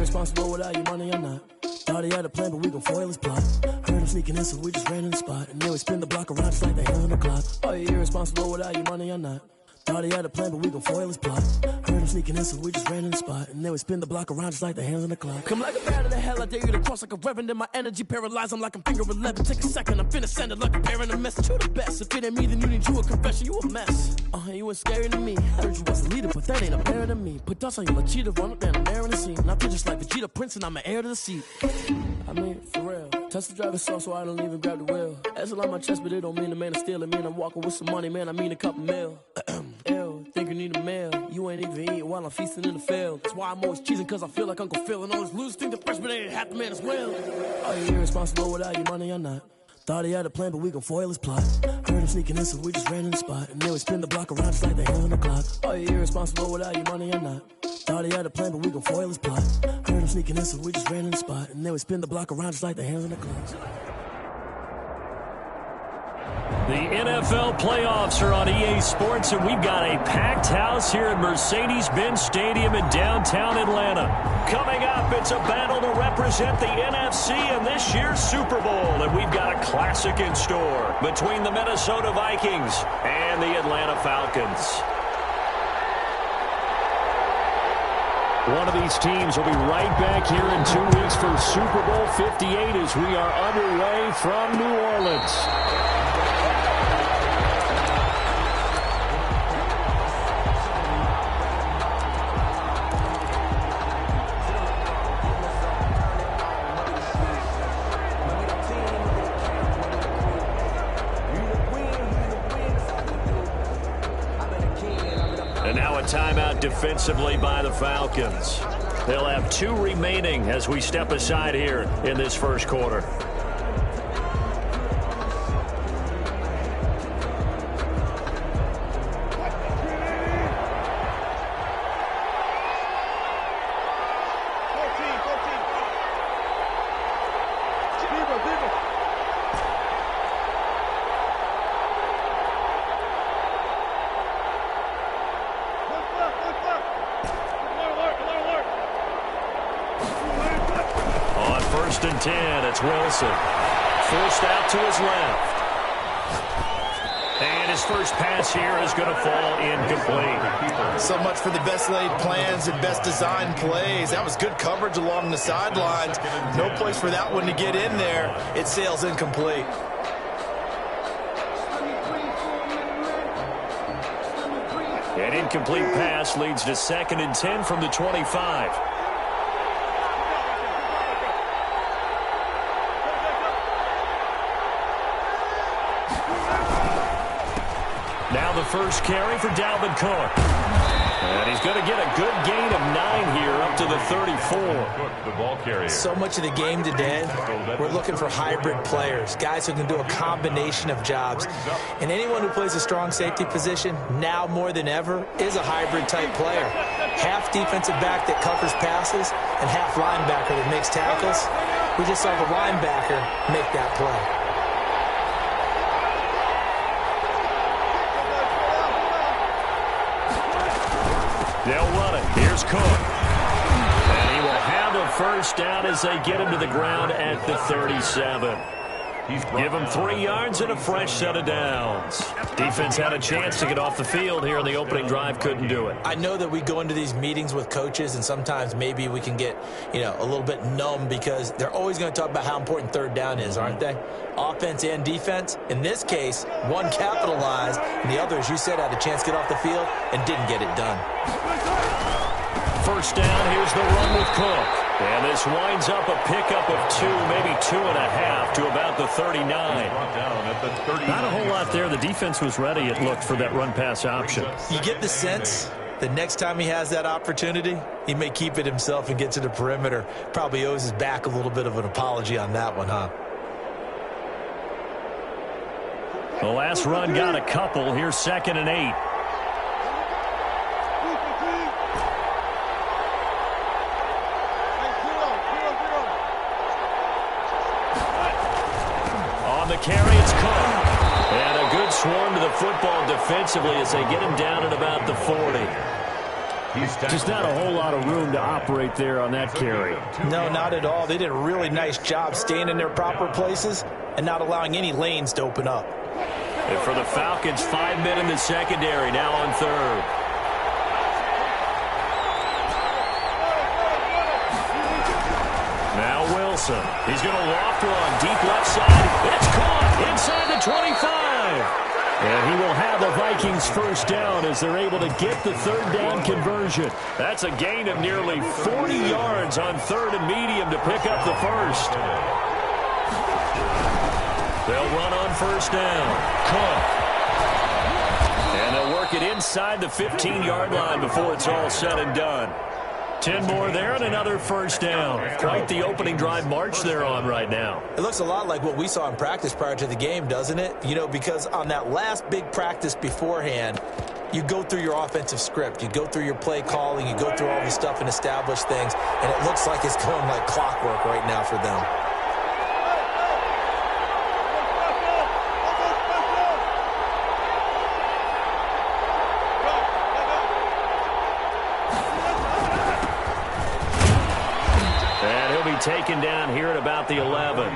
irresponsible without your money or not. Thought he had a plan, but we gon' foil his plot. Heard him sneaking in, so we just ran in the spot. And then we spin the block around just like the hell in the clock. Are you irresponsible without your money or not? Thought he had a plan, but we gon' foil his plot. Heard him sneaking in, so we just ran in the spot. And then we spin the block around just like the hands on the clock. Come like a bat of the hell, I dare you to cross like a reverend. And my energy paralyzed, I'm like I'm finger 11. Take a second, I'm finna send it like a bearing a message. You the best, if it ain't me, then you need you a confession. You a mess, you ain't scary to me. Heard you was a leader, but that ain't apparent to me. Put dust on you like cheetah, run up down the air in the scene. And I feel just like Vegeta Prince, and I'm an heir to the seat. I mean, for real. Touch the driver's soft, so I don't even grab the wheel. That's on my chest, but it don't mean the man is stealing. Man, I'm walking with some money, man, I mean a couple mil. Ew, think you need a meal. You ain't even eating while I'm feasting in the field. That's why I'm always cheesing, cause I feel like Uncle Phil. And all this losers think the freshman ain't half the man as well. Are you irresponsible without your money or not? Thought he had a plan, but we gon' foil his plot. Heard him sneaking in, so we just ran in the spot. And then we spin the block around just like the hell on the clock. Are you irresponsible without your money or not? Thought he had a plan, but we gon' foil his plot. Heard him sneaking in, so we just ran in the spot. And then we spin the block around just like the hands on the clock. The NFL playoffs are on EA Sports, and we've got a packed house here at Mercedes-Benz Stadium in downtown Atlanta. Coming up, it's a battle to represent the NFC in this year's Super Bowl, and we've got a classic in store between the Minnesota Vikings and the Atlanta Falcons. One of these teams will be right back here in 2 weeks for Super Bowl 58 as we are underway from New Orleans. And now a timeout defensively by the Falcons. They'll have 2 remaining as we step aside here in this first quarter. First and 10, it's Wilson. Forced out to his left. And his first pass here is going to fall incomplete. So much for the best laid plans and best designed plays. That was good coverage along the sidelines. No place for that one to get in there. It sails incomplete. An incomplete pass leads to 2nd and 10 from the 25. Now the first carry for Dalvin Cook. And he's going to get a good gain of 9 here up to the 34. The ball carrier. So much of the game today, we're looking for hybrid players, guys who can do a combination of jobs. And anyone who plays a strong safety position, now more than ever, is a hybrid type player. Half defensive back that covers passes and half linebacker that makes tackles. We just saw the linebacker make that play. They'll run it. Here's Cook. And he will have a first down as they get him to the ground at the 37. Give him 3 yards and a fresh set of downs. Defense had a chance to get off the field here in the opening drive, couldn't do it. I know that we go into these meetings with coaches, and sometimes maybe we can get, a little bit numb because they're always going to talk about how important 3rd down is, aren't they? Offense and defense. In this case, one capitalized, and the other, as you said, had a chance to get off the field and didn't get it done. First down, here's the run with Cook. And this winds up a pickup of 2, maybe 2.5 to about the 39. Not a whole lot there. The defense was ready, it looked, for that run-pass option. You get the sense the next time he has that opportunity, he may keep it himself and get to the perimeter. Probably owes his back a little bit of an apology on that one, huh? The last run got a couple. Here's 2nd and 8. On the carry, it's Cook. And a good swarm to the football defensively as they get him down at about the 40. Just not a whole lot of room to operate there on that carry. No, not at all. They did a really nice job staying in their proper places and not allowing any lanes to open up. And for the Falcons, 5 men in the secondary, now on third. Now Wilson. He's going to loft one. Deep left side. It's caught inside the 25. And he will have the Vikings first down as they're able to get the third down conversion. That's a gain of nearly 40 yards on third and medium to pick up the first. They'll run on first down. Cook. And they'll work it inside the 15-yard line before it's all said and done. 10 more there and another first down. Quite the opening drive march they're on right now. It looks a lot like what we saw in practice prior to the game, doesn't it? You know, because on that last big practice beforehand, you go through your offensive script. You go through your play calling. You go through all the stuff and establish things. And it looks like it's going like clockwork right now for them. Taken down here at about the 11.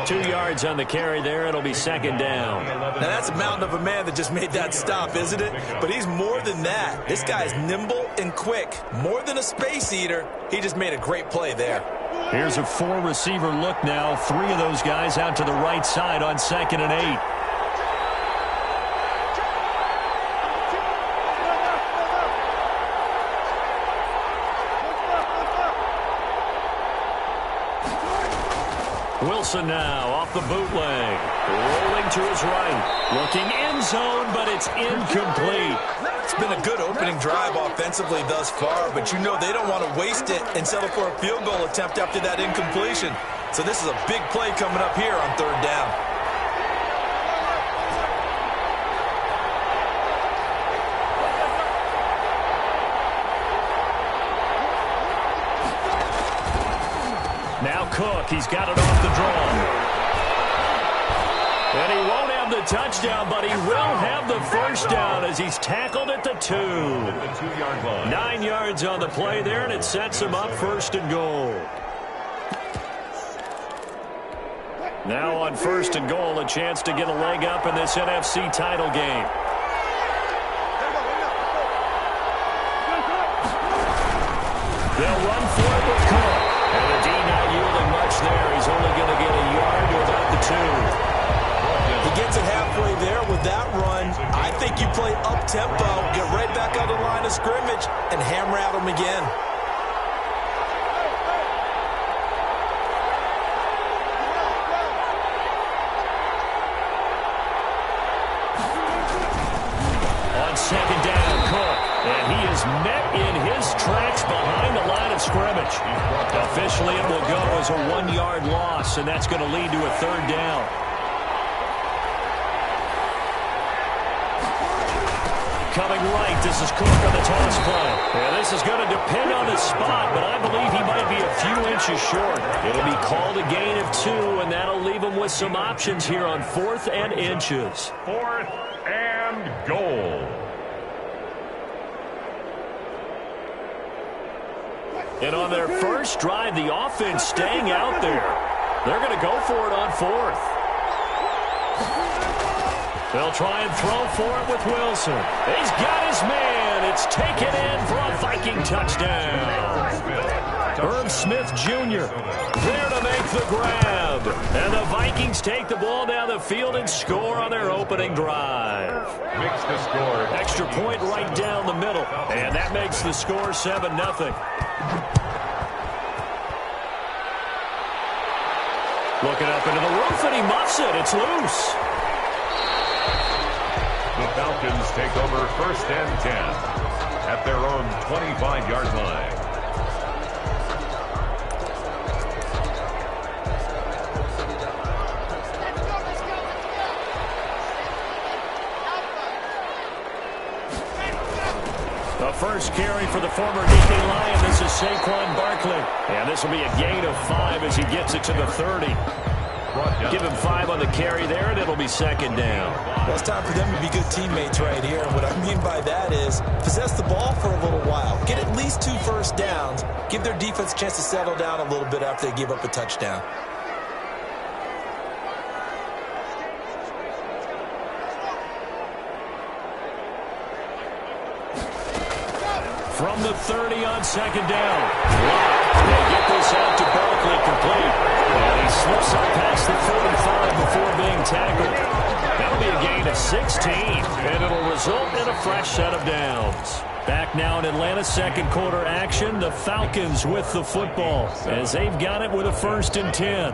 2 yards on the carry there. It'll be second down. Now that's a mountain of a man that just made that stop, isn't it? But he's more than that. This guy's nimble and quick. More than a space eater. He just made a great play there. Here's a 4-receiver look now. 3 of those guys out to the right side on 2nd and 8. Wilson now off the bootleg. Rolling to his right. Looking end zone, but it's incomplete. It's been a good opening drive offensively thus far, but you know they don't want to waste it and settle for a field goal attempt after that incompletion. So this is a big play coming up here on third down. Now Cook, he's got it off the draw. And he won't have the touchdown, but he will have the first down as he's tackled at the 2. 9 yards on the play there, and it sets him up first and goal. Now on first and goal, a chance to get a leg up in this NFC title game. They'll run for it with Cook. And the D not yielding much there. He's only going to get a yard to about the 2. He gets it halfway there with that run. I think you play up-tempo, get right back on the line of scrimmage, and hammer at him again. On second down, Cook. And he is met in his tracks behind the line of scrimmage. Officially, it will go as a 1-yard loss, and that's going to lead to a third down. Coming right, this is Cook on the toss play. Yeah, this is going to depend on the spot, but I believe he might be a few inches short. It'll be called a gain of 2, and that'll leave him with some options here on 4th and inches. 4th and goal. And on their first drive, the offense staying out there. They're going to go for it on 4th. They'll try and throw for it with Wilson. He's got his man. It's taken in for a Viking touchdown. Herb Smith Jr. there to make the grab. And the Vikings take the ball down the field and score on their opening drive. Makes the score. Extra point right down the middle. And that makes the score 7-0. Looking up into the roof, and he muffs it. It's loose. The Falcons take over 1st and 10 at their own 25-yard line. The first carry for the former DK Lion. This is Saquon Barkley. And this will be a gain of 5 as he gets it to the 30. Give him 5 on the carry there, and it'll be second down. Well, it's time for them to be good teammates right here. And what I mean by that is possess the ball for a little while. first downs, give their defense a chance to settle down a little bit after they give up a touchdown. From the 30 on second down. They get this out to Barkley, complete. And he slips up past the 45 before being tackled. That'll be a gain of 16, and it'll result in a fresh set of downs. Back now in Atlanta's second quarter action, the Falcons with the football as they've got it with a 1st and 10.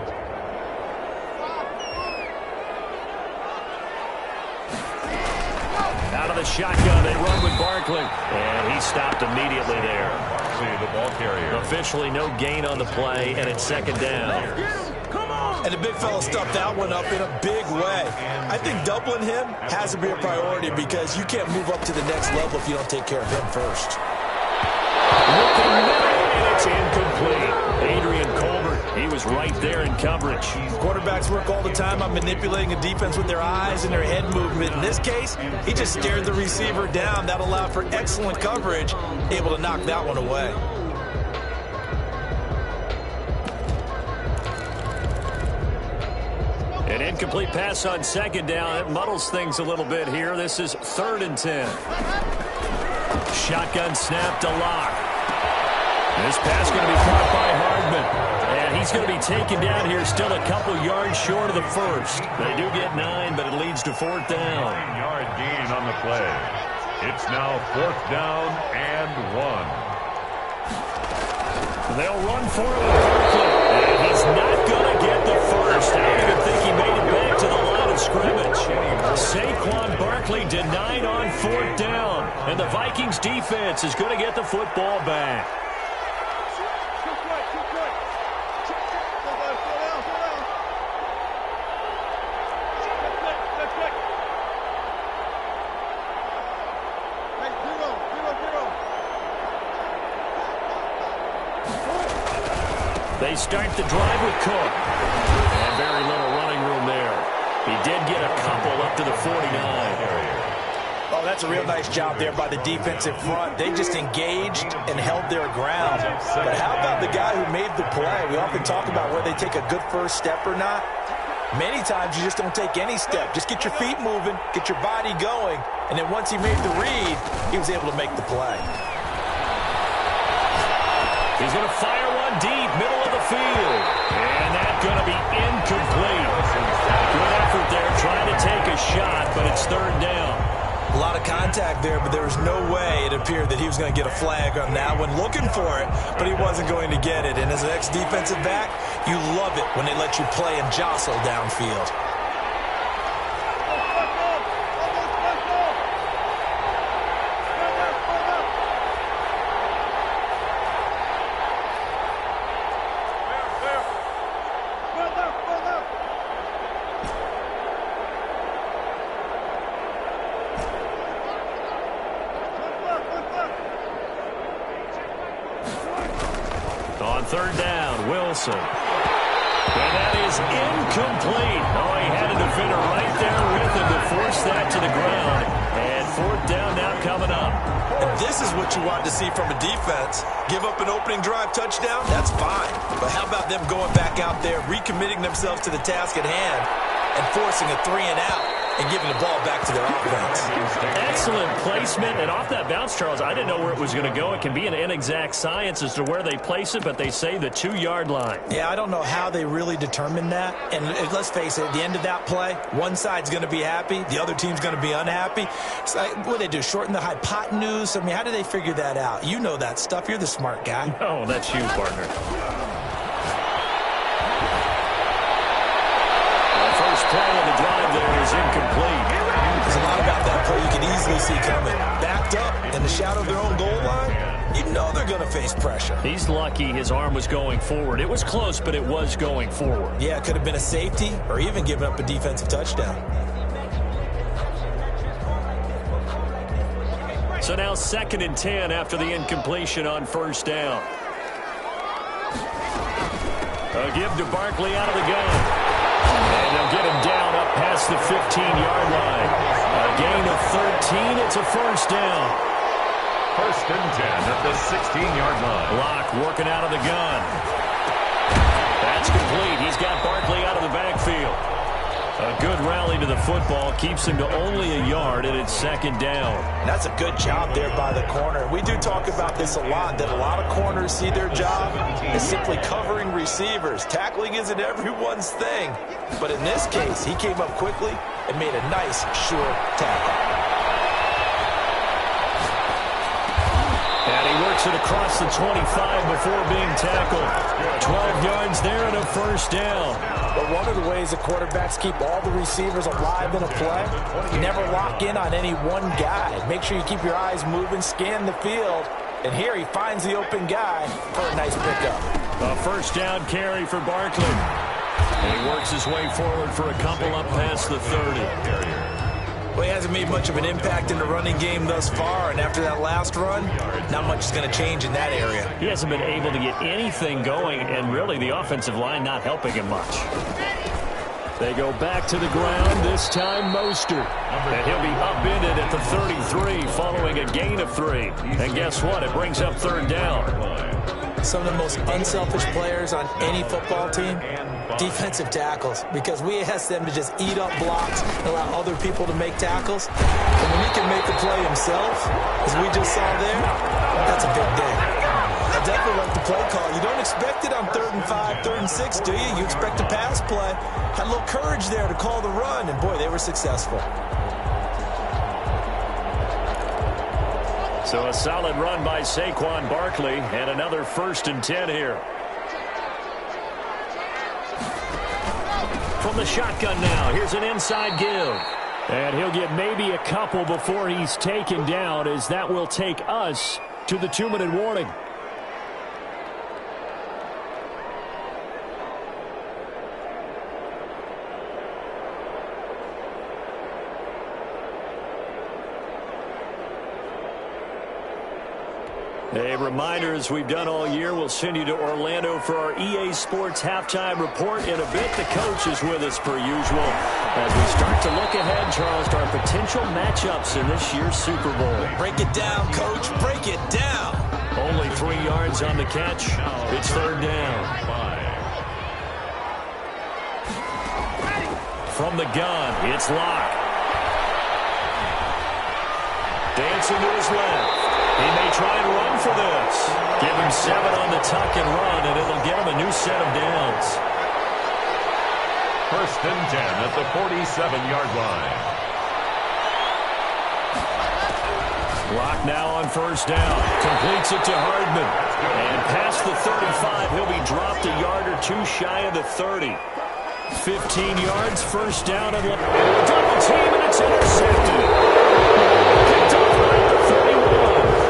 Out of the shotgun, they run with Barkley, and he stopped immediately there. The ball carrier. Officially no gain on the play, and it's second down. And the big fella stuffed that one up in a big way. I think doubling him has to be a priority because you can't move up to the next level if you don't take care of him first. Looking middle, and it's incomplete. Adrian Colbert, he was right there in coverage. Quarterbacks work all the time on manipulating a defense with their eyes and their head movement. In this case, he just stared the receiver down. That allowed for excellent coverage, able to knock that one away. An incomplete pass on second down. It muddles things a little bit here. This is 3rd and 10. Shotgun snap to Locke. This pass going to be caught by Hardman. And he's going to be taken down here, still a couple yards short of the first. They do get 9, but it leads to 4th down. 9-yard gain on the play. It's now 4th down and 1. They'll run for it with Barkley. And he's not going to get the first. I don't even think he made it back to the line of scrimmage. Saquon Barkley denied on 4th down. And the Vikings defense is going to get the football back. They start the drive with Cook. And very little running room there. He did get a couple up to the 49. Oh, that's a real nice job there by the defensive front. They just engaged and held their ground. But how about the guy who made the play? We often talk about whether they take a good first step or not. Many times you just don't take any step. Just get your feet moving, get your body going, and then once he made the read, he was able to make the play. He's going to fire one deep, middle of the field. And that's going to be incomplete. Good effort there, trying to take a shot, but it's 3rd down. A lot of contact there, but there was no way it appeared that he was going to get a flag on that one. Looking for it, but he wasn't going to get it. And as an ex-defensive back, you love it when they let you play and jostle downfield. On 3rd down, Wilson. And that is incomplete. Oh, he had a defender right there with him to force that to the ground. And 4th down now coming up. And this is what you want to see from a defense. Give up an opening drive touchdown, that's fine. But how about them going back out there, recommitting themselves to the task at hand, and forcing a 3-and-out? And giving the ball back to their offense. Excellent placement. And off that bounce, Charles, I didn't know where it was going to go. It can be an inexact science as to where they place it, but they say the 2-yard line. Yeah, I don't know how they really determine that. And let's face it, at the end of that play, one side's going to be happy, the other team's going to be unhappy. It's like, what do they do, shorten the hypotenuse? I mean, how do they figure that out? You know that stuff. You're the smart guy. Oh, that's you, partner. First play of the drive there is incomplete. There's a lot about that play you can easily see coming. Backed up in the shadow of their own goal line, you know they're going to face pressure. He's lucky his arm was going forward. It was close, but it was going forward. Yeah, it could have been a safety or even given up a defensive touchdown. So now 2nd and 10 after the incompletion on 1st down. A give to Barkley out of the gun. And they'll get him down up past the 15-yard line. A gain of 13. It's a 1st down. First and 10 at the 16-yard line. Locke working out of the gun. That's complete. He's got Barkley out of the backfield. A good rally to the football keeps him to only a yard, and it's second down. That's a good job there by the corner. We do talk about this a lot, that a lot of corners see their job as simply covering receivers. Tackling isn't everyone's thing. But in this case, he came up quickly and made a nice, sure tackle. And he works it across the 25 before being tackled. 12 yards there and a first down. But one of the ways the quarterbacks keep all the receivers alive in a play, you never lock in on any one guy. Make sure you keep your eyes moving, scan the field. And here he finds the open guy for a nice pickup. A first down carry for Barkley. And he works his way forward for a couple up past the 30. Well, he hasn't made much of an impact in the running game thus far, and after that last run, not much is going to change in that area. He hasn't been able to get anything going, and really the offensive line not helping him much. They go back to the ground, this time Mostert. And he'll be upended at the 33 following a gain of 3. And guess what? It brings up third down. Some of the most unselfish players on any football team, defensive tackles, because we ask them to just eat up blocks and allow other people to make tackles. And when he can make a play himself, as we just saw there, that's a big day. I definitely like the play call. You don't expect it on 3rd and 5, 3rd and 6, do you? You expect a pass play. Had a little courage there to call the run, and boy, they were successful. So a solid run by Saquon Barkley, and another 1st and 10 here. From the shotgun now, here's an inside give. And he'll get maybe a couple before he's taken down, as that will take us to the 2-minute warning. A reminder, as we've done all year, we'll send you to Orlando for our EA Sports halftime report. In a bit, the coach is with us per usual as we start to look ahead, Charles, to our potential matchups in this year's Super Bowl. Break it down, Coach. Break it down. Only 3 yards on the catch. It's third down. From the gun, it's Locke. Dancing to his left. He may try and run for this. Give him 7 on the tuck and run, and it'll get him a new set of downs. First and 10 at the 47-yard line. Locke now on first down. Completes it to Hardman. And past the 35, he'll be dropped a yard or 2 shy of the 30. 15 yards, first down, and double team, and it's intercepted. Picked off by the 31.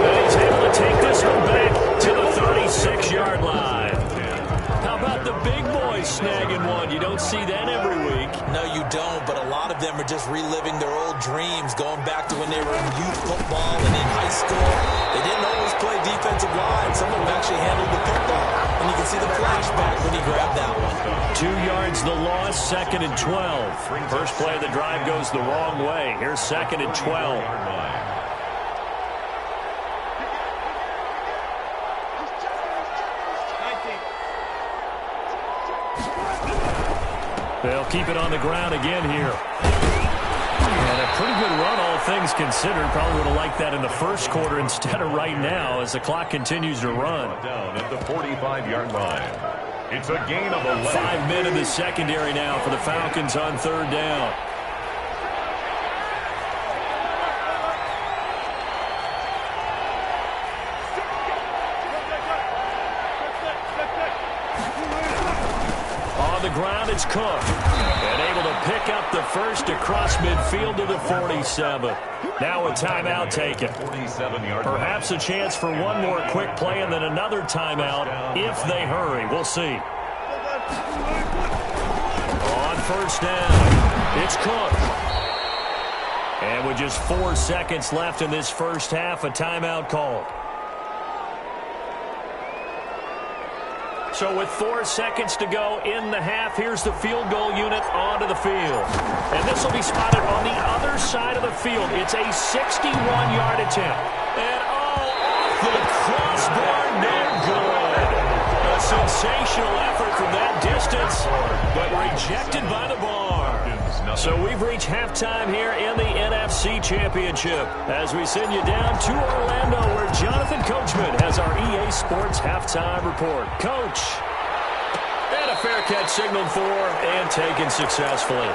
And he's able to take this one back to the 36-yard line. How about the big boys snagging one? You don't see that every week. No, you don't, but a lot of them are just reliving their old dreams, going back to when they were in youth football and in high school. They didn't always play defensive line. Some of them actually handled the football. And you can see the flashback when he grabbed that one. 2 yards the loss, 2nd and 12. First play of the drive goes the wrong way. Here's 2nd and 12. They'll keep it on the ground again here. And a pretty good run, all things considered. Probably would have liked that in the first quarter instead of right now as the clock continues to run. Down at the 45-yard line. It's a gain of 11. 5 men in the secondary now for the Falcons on third down. On the ground, it's Cook. And able to pick up the first across midfield to the 47. Now a timeout taken. 47-yard. Perhaps a chance for one more quick play and then another timeout if they hurry. We'll see. On first down, it's Cook. And with just 4 seconds left in this first half, a timeout called. So with 4 seconds to go in the half, here's the field goal unit onto the field. And this will be spotted on the other side of the field. It's a 61-yard attempt. And oh, chance, but rejected by the bar. So we've reached halftime here in the NFC Championship as we send you down to Orlando where Jonathan Coachman has our EA Sports halftime report. Coach. And a fair catch signaled for and taken successfully.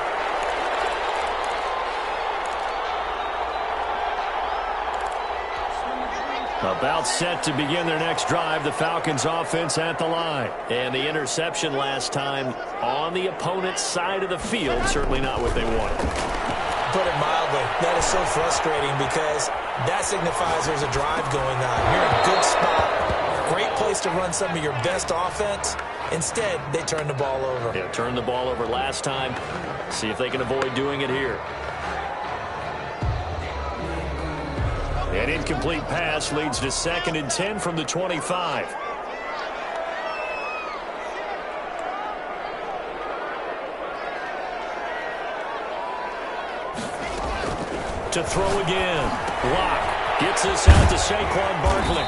About set to begin their next drive, the Falcons offense at the line. And the interception last time on the opponent's side of the field, certainly not what they wanted. Put it mildly, that is so frustrating because that signifies there's a drive going on. You're in a good spot, great place to run some of your best offense. Instead, they turn the ball over. Yeah, turned the ball over last time. See if they can avoid doing it here. An incomplete pass leads to 2nd and 10 from the 25. To throw again. Block. Gets this out to Saquon Barkley.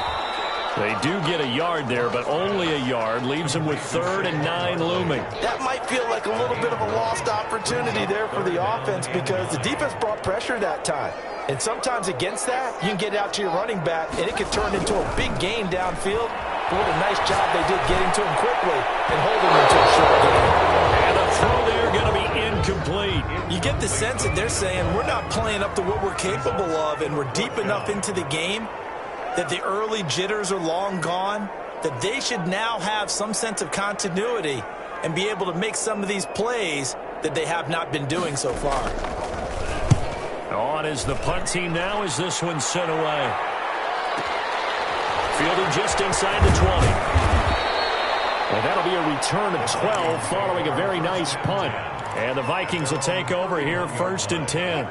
They do get a yard there, but only a yard. Leaves them with 3rd and 9 looming. That might feel like a little bit of a lost opportunity there for the offense because the defense brought pressure that time. And sometimes against that, you can get out to your running back, and it can turn into a big gain downfield. But what a nice job they did getting to him quickly and holding him to a short gain. And the throw there going to be incomplete. You get the sense that they're saying we're not playing up to what we're capable of, and we're deep enough into the game that the early jitters are long gone, that they should now have some sense of continuity and be able to make some of these plays that they have not been doing so far. On is the punt team now as this one's sent away. Fielded just inside the 20. And that'll be a return of 12 following a very nice punt. And the Vikings will take over here 1st and 10.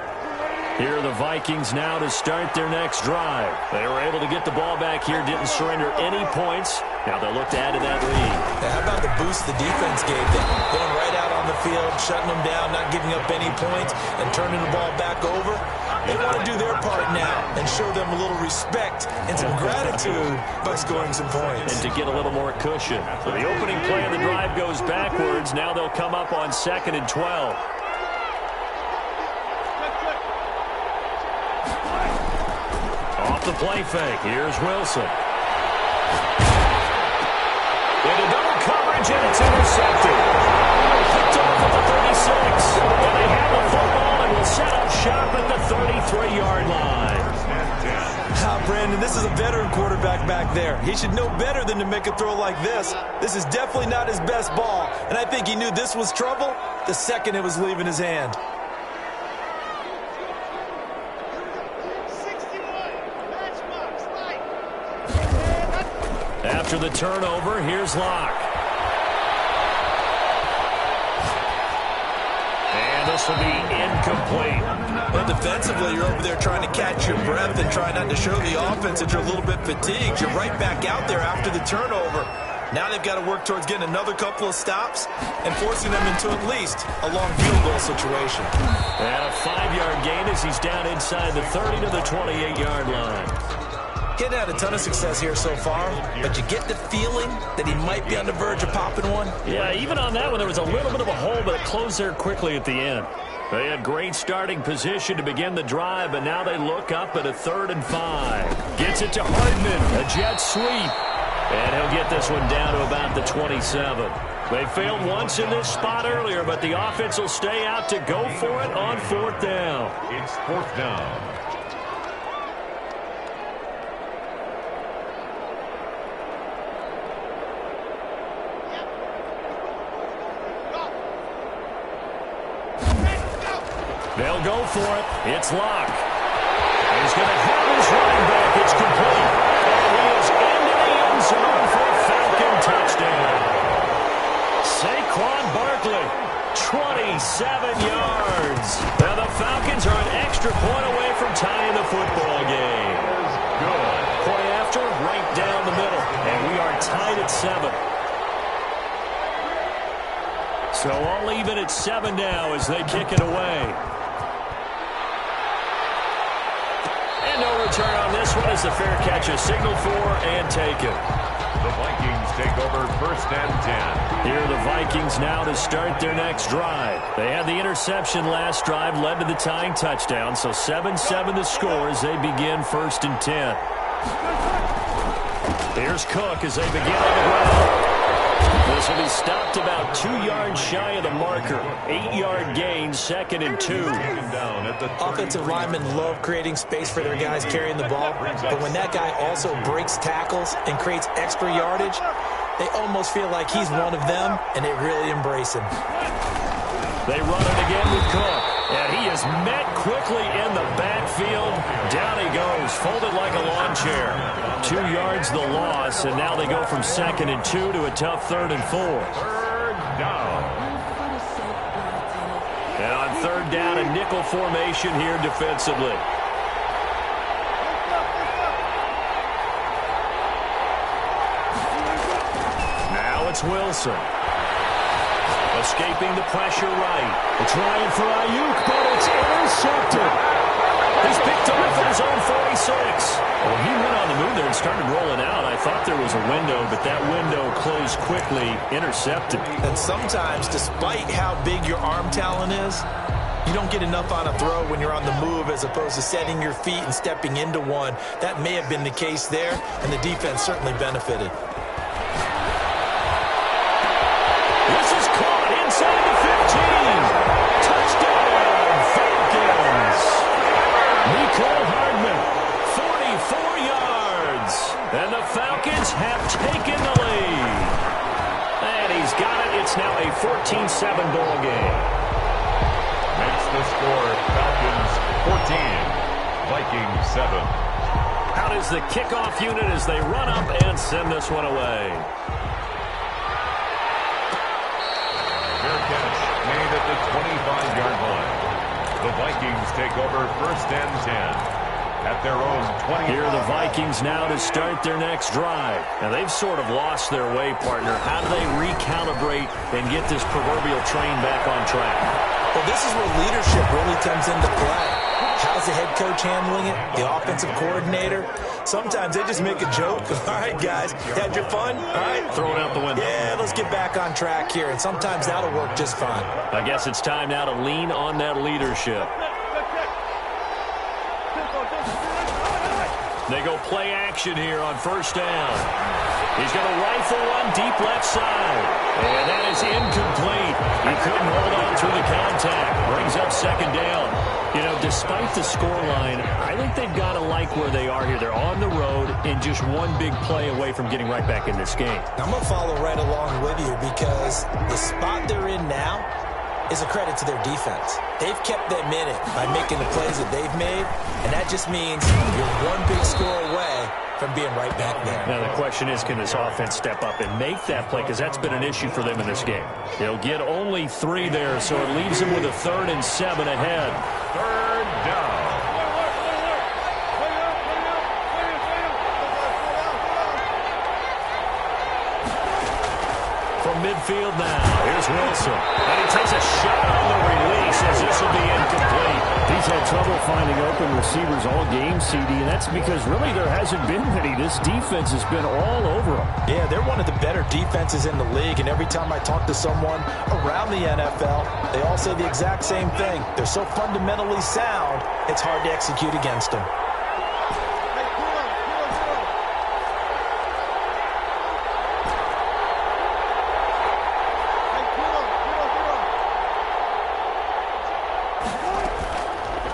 Here are the Vikings now to start their next drive. They were able to get the ball back here, didn't surrender any points. Now they'll look to add to that lead. How about the boost the defense gave them? Going right out on the field, shutting them down, not giving up any points, and turning the ball back over. They want to do their part now and show them a little respect and some gratitude by scoring some points. And to get a little more cushion. So the opening play of the drive goes backwards. Now they'll come up on 2nd and 12. Off the play fake. Here's Wilson. Into double coverage, and it's intercepted. Picked off at the 36. And they have the football and will set up shop at the 33-yard line. Brandon, this is a veteran quarterback back there. He should know better than to make a throw like this. This is definitely not his best ball, and I think he knew this was trouble the second it was leaving his hand. After the turnover, here's Locke. And this will be incomplete. Well, defensively, you're over there trying to catch your breath and try not to show the offense that you're a little bit fatigued. You're right back out there after the turnover. Now they've got to work towards getting another couple of stops and forcing them into at least a long field goal situation. And a 5-yard gain as he's down inside the 30 to the 28-yard line. Getting had a ton of success here so far, but you get the feeling that he might be on the verge of popping one. Yeah, even on that one, there was a little bit of a hole, but it closed there quickly at the end. They had great starting position to begin the drive, but now they look up at a 3rd and 5. Gets it to Hardman, a jet sweep. And he'll get this one down to about the 27. They failed once in this spot earlier, but the offense will stay out to go for it on 4th down. It's 4th down. They'll go for it. It's Locke. He's going to have his running back. It's complete. And he is into the end zone for a Falcon touchdown. Saquon Barkley, 27 yards. Now the Falcons are an extra point away from tying the football game. Good. Point after, right down the middle. And we are tied at 7. So all even at 7 now as they kick it away. No return on this one as the fair catch is signaled for and taken. The Vikings take over first and 10. Here are the Vikings now to start their next drive. They had the interception last drive, led to the tying touchdown, so 7-7 the score as they begin first and 10. Here's Cook as they begin on the ground. This will be stopped about 2 yards shy of the marker. 8-yard gain, 2nd and 2. Offensive linemen love creating space for their guys carrying the ball, but when that guy also breaks tackles and creates extra yardage, they almost feel like he's one of them, and they really embrace him. They run it again with Cook, and he is met quickly in the backfield. Down he goes, folded like a lawn chair. 2 yards the loss, and now they go from 2nd and 2 to a tough 3rd and 4. Third down. And on 3rd down, a nickel formation here defensively. Now it's Wilson. Escaping the pressure right. They're trying for Ayuk, but it's intercepted. He's picked off at his own 46. Well, he went on the move there and started rolling out. I thought there was a window, but that window closed quickly, intercepted. And sometimes, despite how big your arm talent is, you don't get enough on a throw when you're on the move as opposed to setting your feet and stepping into one. That may have been the case there, and the defense certainly benefited. This is caught inside the 15. Touchdown, Falcons. Nicole Hardman, 44 yards. And the Falcons have taken the lead. And he's got it. It's now a 14-7 ball game. Makes the score Falcons 14, Vikings 7. Out is the kickoff unit as they run up and send this one away. Fair catch made at the 25-yard line. The Vikings take over first and 10 at their own 20. Here are the Vikings now to start their next drive. Now, they've sort of lost their way, partner. How do they recalibrate and get this proverbial train back on track? Well, this is where leadership really comes into play. How's the head coach handling it? The offensive coordinator? Sometimes they just make a joke. All right, guys, had your fun? All right. Throw it out the window. Yeah, let's get back on track here. And sometimes that'll work just fine. I guess it's time now to lean on that leadership. They go play action here on first down. He's going to rifle one deep left side. And that is incomplete. He couldn't hold on through the contact. Brings up 2nd down. You know, despite the scoreline, I think they've got to like where they are here. They're on the road and just one big play away from getting right back in this game. I'm going to follow right along with you because the spot they're in now is a credit to their defense. They've kept them in it by making the plays that they've made, and that just means you're one big score away from being right back there. Now the question is, can this offense step up and make that play? Because that's been an issue for them in this game. They'll get only 3 there, so it leaves them with a 3rd and 7 ahead. 3rd down. From midfield now, here's Wilson. And he takes a shot on the release as this will be incomplete. He's had trouble finding open receivers all game, CD, and that's because really there hasn't been many. This defense has been all over them. Yeah, they're one of the better defenses in the league, and every time I talk to someone around the NFL, they all say the exact same thing. They're so fundamentally sound, it's hard to execute against them.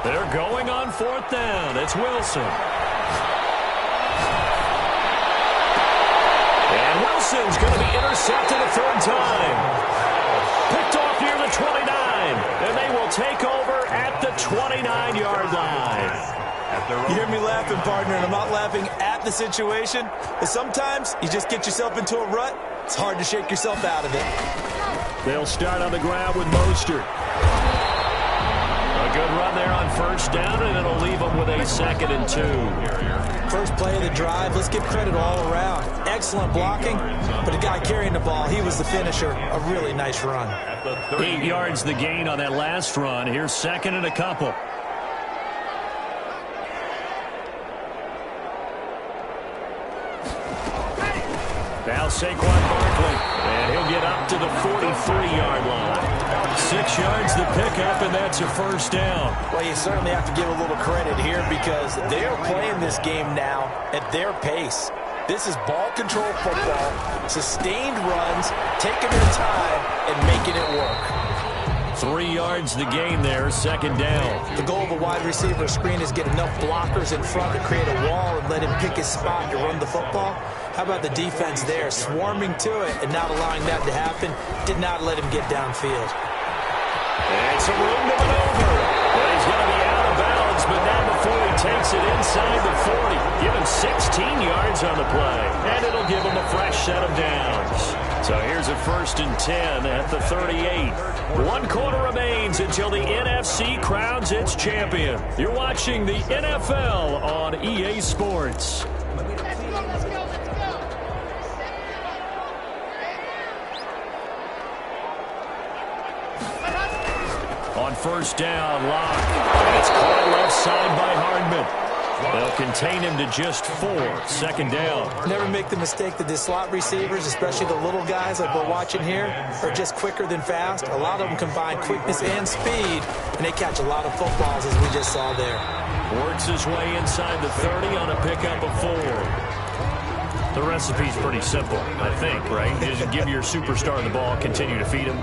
They're going on 4th down. It's Wilson. And Wilson's going to be intercepted a 3rd time. Picked off near the 29. And they will take over at the 29-yard line. You hear me laughing, partner, and I'm not laughing at the situation. But sometimes you just get yourself into a rut. It's hard to shake yourself out of it. They'll start on the ground with Mostert. Good run there on 1st down, and it'll leave them with a 2nd and 2. First play of the drive, let's give credit all around. Excellent blocking, but the guy carrying the ball, he was the finisher. A really nice run. 8 yards the gain on that last run. Here's 2nd and a couple. Now Saquon Barkley, and he'll get up to the 43-yard line. 6 yards the pickup, and that's a first down. Well, you certainly have to give a little credit here because they are playing this game now at their pace. This is ball control football, sustained runs, taking their time, and making it work. 3 yards the gain there, second down. The goal of a wide receiver screen is get enough blockers in front to create a wall and let him pick his spot to run the football. How about the defense there, swarming to it and not allowing that to happen? Did not let him get downfield. And some room to maneuver. Well, he's going to be out of bounds, but not before he takes it inside the 40. Give him 16 yards on the play, and it'll give him a fresh set of downs. So here's a 1st and 10 at the 38. 1 quarter remains until the NFC crowns its champion. You're watching the NFL on EA Sports. On first down, Locke. And it's caught left side by Hardman. They'll contain him to just 4. Second down. Never make the mistake that the slot receivers, especially the little guys like we're watching here, are just quicker than fast. A lot of them combine quickness and speed, and they catch a lot of footballs, as we just saw there. Works his way inside the 30 on a pickup of 4. The recipe's pretty simple, I think, right? Just give your superstar the ball, continue to feed him.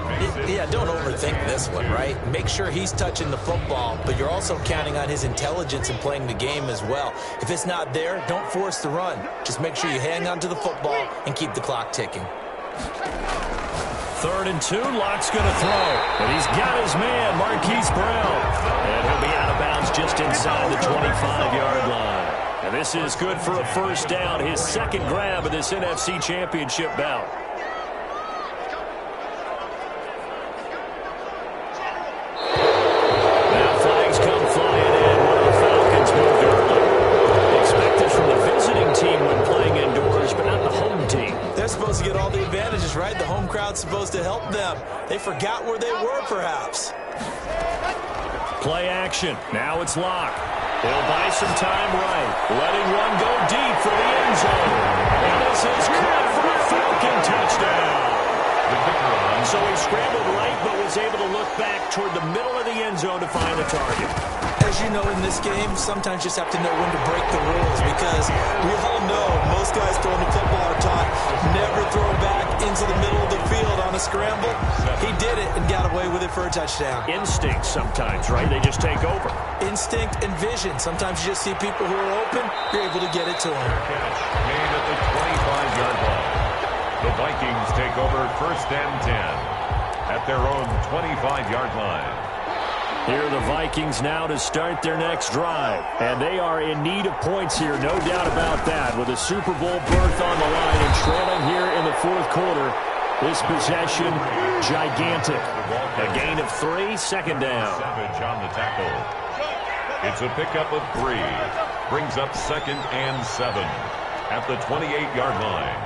Yeah, don't overthink this one, right? Make sure he's touching the football, but you're also counting on his intelligence in playing the game as well. If it's not there, don't force the run. Just make sure you hang on to the football and keep the clock ticking. 3rd and 2, Locke's going to throw. But he's got his man, Marquise Brown. And he'll be out of bounds just inside the 25-yard line. And this is good for a first down, his second grab of this NFC Championship bout. Now flags come flying in. One of the Falcons moved early. Expect this from the visiting team when playing indoors, but not the home team. They're supposed to get all the advantages, right? The home crowd's supposed to help them. They forgot where they were, perhaps. Play action. Now it's Locke. He'll buy some time right. Letting one go deep for the end zone. And this is caught for a Falcon touchdown. So he scrambled right, but was able to look back toward the middle of the end zone to find the target. As you know, in this game, sometimes you just have to know when to break the rules because we all know most guys throwing the football are taught never throw back into the middle of the field on a scramble. He did it and got away with it for a touchdown. Instinct sometimes, right? They just take over. Instinct and vision. Sometimes you just see people who are open, you're able to get it to them. Catch made at the 25-yard line. The Vikings take over 1st and 10 at their own 25-yard line. Here are the Vikings now to start their next drive. And they are in need of points here, no doubt about that. With a Super Bowl berth on the line and trailing here in the 4th quarter. This possession, gigantic. A gain of 3, second down. Savage on the tackle. It's a pickup of 3. Brings up 2nd and 7 at the 28-yard line.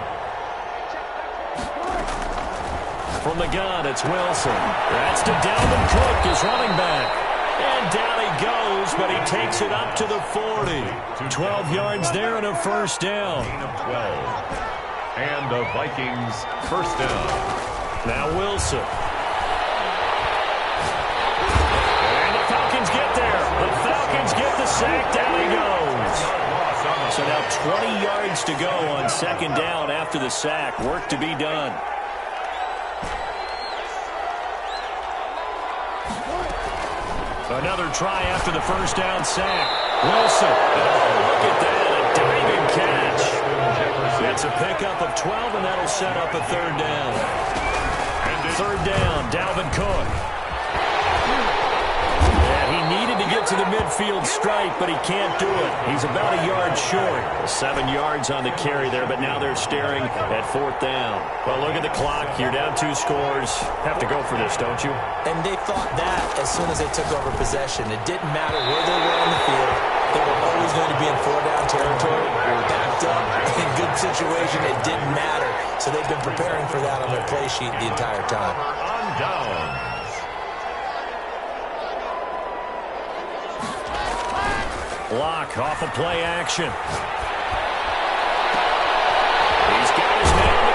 From the gun, it's Wilson. That's to Dalvin Cook, his running back. And down he goes, but he takes it up to the 40. 12 yards there and a first down. Gain of 12. And the Vikings first down. Now Wilson. And the Falcons get there. The Falcons get the sack. Down he goes. So now 20 yards to go on second down after the sack. Work to be done. Another try after the first down sack. Wilson. Oh, look at that. A diving catch. That's a pickup of 12, and that'll set up a 3rd down. 3rd down, Dalvin Cook. Yeah, he needed to get to the midfield stripe, but he can't do it. He's about a yard short. 7 yards on the carry there, but now they're staring at 4th down. Well, look at the clock. You're down 2 scores. Have to go for this, don't you? And they thought that as soon as they took over possession. It didn't matter where they were on the field. They were always going to be in 4-down territory. Backed up, in good situation. It didn't matter. So they've been preparing for that on their play sheet the entire time. On down. Block off of play action. He's got his man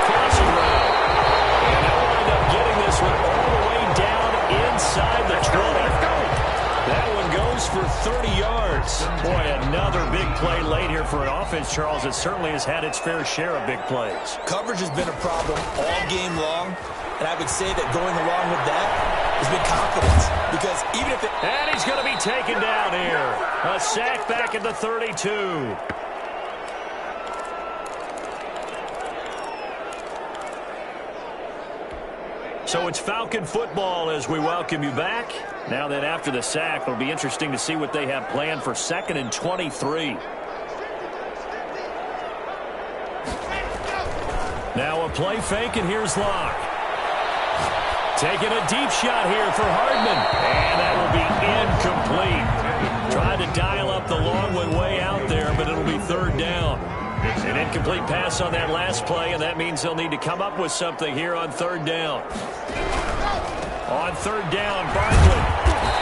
for 30 yards. Boy, another big play late here for an offense, Charles. It certainly has had its fair share of big plays. Coverage has been a problem all game long, and I would say that going along with that has been confidence. Because even if it... And he's going to be taken down here. A sack back at the 32. So it's Falcon football as we welcome you back. Now that after the sack, it'll be interesting to see what they have planned for 2nd and 23. Now a play fake, and here's Locke. Taking a deep shot here for Hardman. And that will be incomplete. Trying to dial up the long way out there, but it'll be 3rd down. An incomplete pass on that last play, and that means they'll need to come up with something here on 3rd down. On 3rd down, Barkley.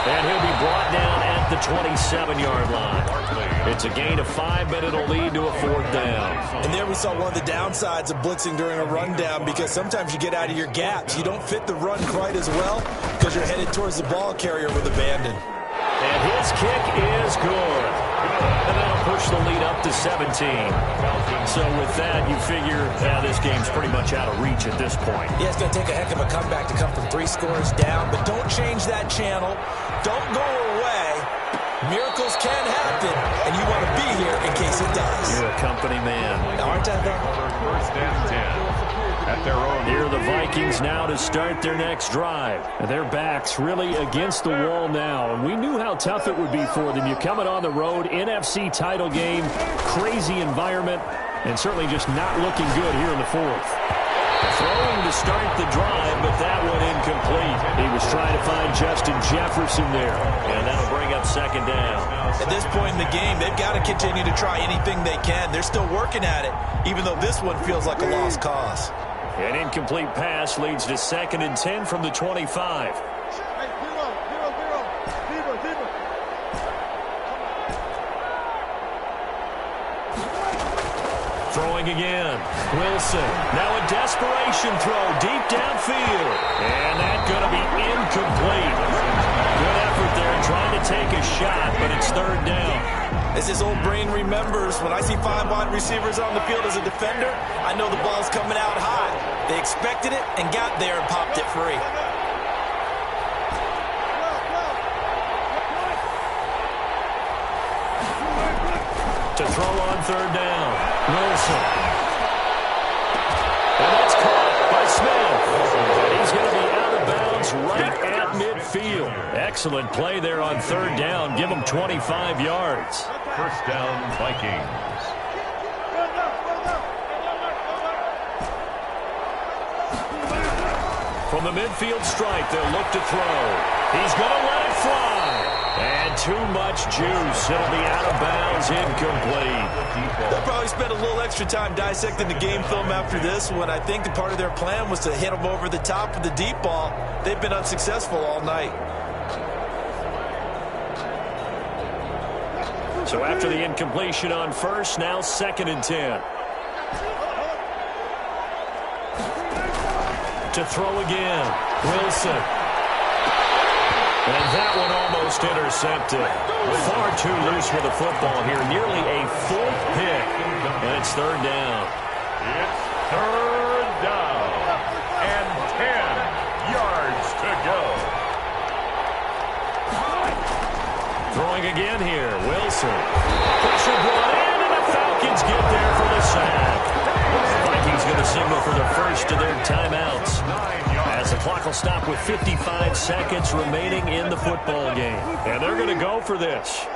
And he'll be brought down at the 27-yard line. It's a gain of 5, but it'll lead to a 4th down. And there we saw one of the downsides of blitzing during a rundown, because sometimes you get out of your gaps. You don't fit the run quite as well because you're headed towards the ball carrier with abandon. And his kick is good. And that'll push the lead up to 17. So with that, you figure this game's pretty much out of reach at this point. Yeah, it's going to take a heck of a comeback to come from 3 scores down, but don't change that channel. Don't go away. Miracles can happen, and you want to be here in case it does. You're a company man. Now, aren't I, though? 1st and 10. At their own. Here are the Vikings now to start their next drive. Their backs really against the wall now, and we knew how tough it would be for them. You're coming on the road, NFC title game, crazy environment, and certainly just not looking good here in the 4th. Throwing to start the drive, but that one incomplete. He was trying to find Justin Jefferson there, and that'll bring up 2nd down. At this point in the game, they've got to continue to try anything they can. They're still working at it, even though this one feels like a lost cause. An incomplete pass leads to 2nd and 10 from the 25. Throwing again. Wilson. Now a desperation throw deep downfield. And that's going to be incomplete. Good effort there trying to take a shot, but it's 3rd down. As his old brain remembers, when I see 5 wide receivers on the field as a defender, I know the ball's coming out high. They expected it and got there and popped it free. To throw on 3rd down. Wilson. And that's caught by Smith. And he's going to be out of bounds right at midfield. Excellent play there on 3rd down. Give him 25 yards. 1st down, Vikings. From the midfield stripe, they'll look to throw. He's going to let it fly. And too much juice. It'll be out of bounds, incomplete. They'll probably spend a little extra time dissecting the game film after this one. I think the part of their plan was to hit them over the top with the deep ball. They've been unsuccessful all night. So after the incompletion on 1st, now 2nd and 10. To throw again. Wilson. And that one almost intercepted. Far too loose with the football here. Nearly a 4th pick. And it's 3rd down. It's 3rd down. And 10 yards to go. Throwing again here. Wilson. Pressure brought in, and the Falcons get there for the sack. The Vikings going to signal for the first of their timeouts, as the clock will stop with 55 seconds remaining in the football game. And they're going to go for this.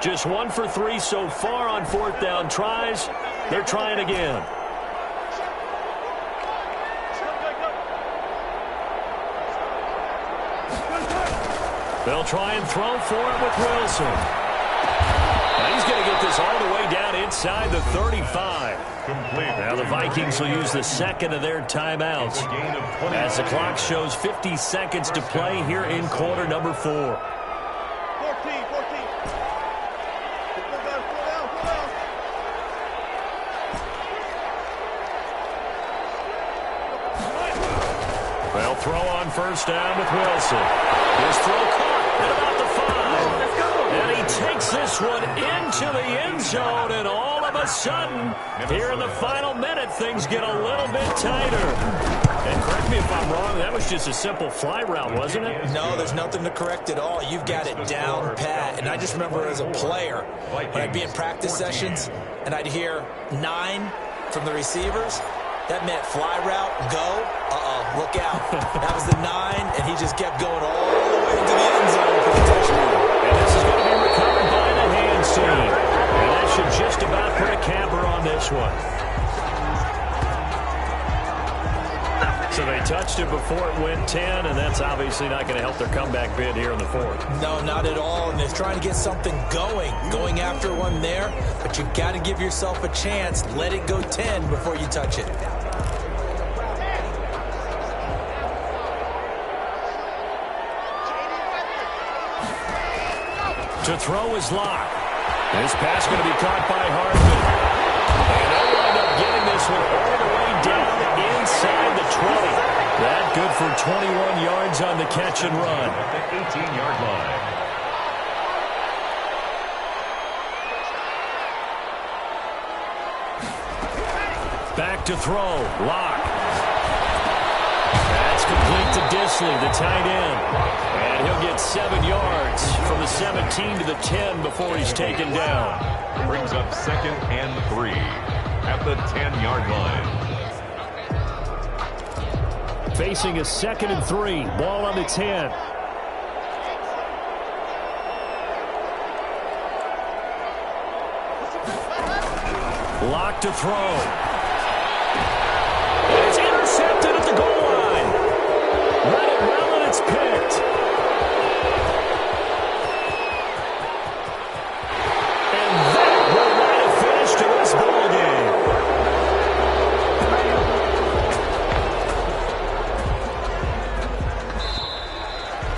Just 1 for 3 so far on 4th down tries. They're trying again. They'll try and throw for it with Wilson. And he's going to get this all the way down inside the 35. Complete. Now the Vikings will use the 2nd of their timeouts, as the clock shows 50 seconds to play here in quarter number 4. 14. They'll throw on 1st down with Wilson. His throw caught at about the 5. And he takes this one into the end zone, and all of a sudden, here in the final minute, things get a little bit tighter. And correct me if I'm wrong, that was just a simple fly route, wasn't it? No, there's nothing to correct at all. You've got it down pat. And I just remember as a player, when I'd be in practice sessions, and I'd hear 9 from the receivers, that meant fly route, go, look out. That was the 9, and he just kept going all the way into the end zone for the touchdown. And this is going to be recovered by the hands team. And that should just about put a capper on this one. So they touched it before it went 10, and that's obviously not going to help their comeback bid here in the 4th. No, not at all, and they're trying to get something going after one there, but you've got to give yourself a chance. Let it go 10 before you touch it. To throw is Locke. This pass going to be caught by Hardman. And they'll wind up getting this one all the way down inside the 20. That good for 21 yards on the catch and run. At the 18-yard line. Back to throw. Locke. That's complete to Disley, the tight end. And he'll get 7 yards from the 17 to the 10 before he's taken down. Brings up 2nd and 3 at the 10-yard line. Facing a 2nd and 3. Ball on the 10. Locke to throw. And it's intercepted at the goal line. Read it well, and it's picked. And that will might have finished in this ball game.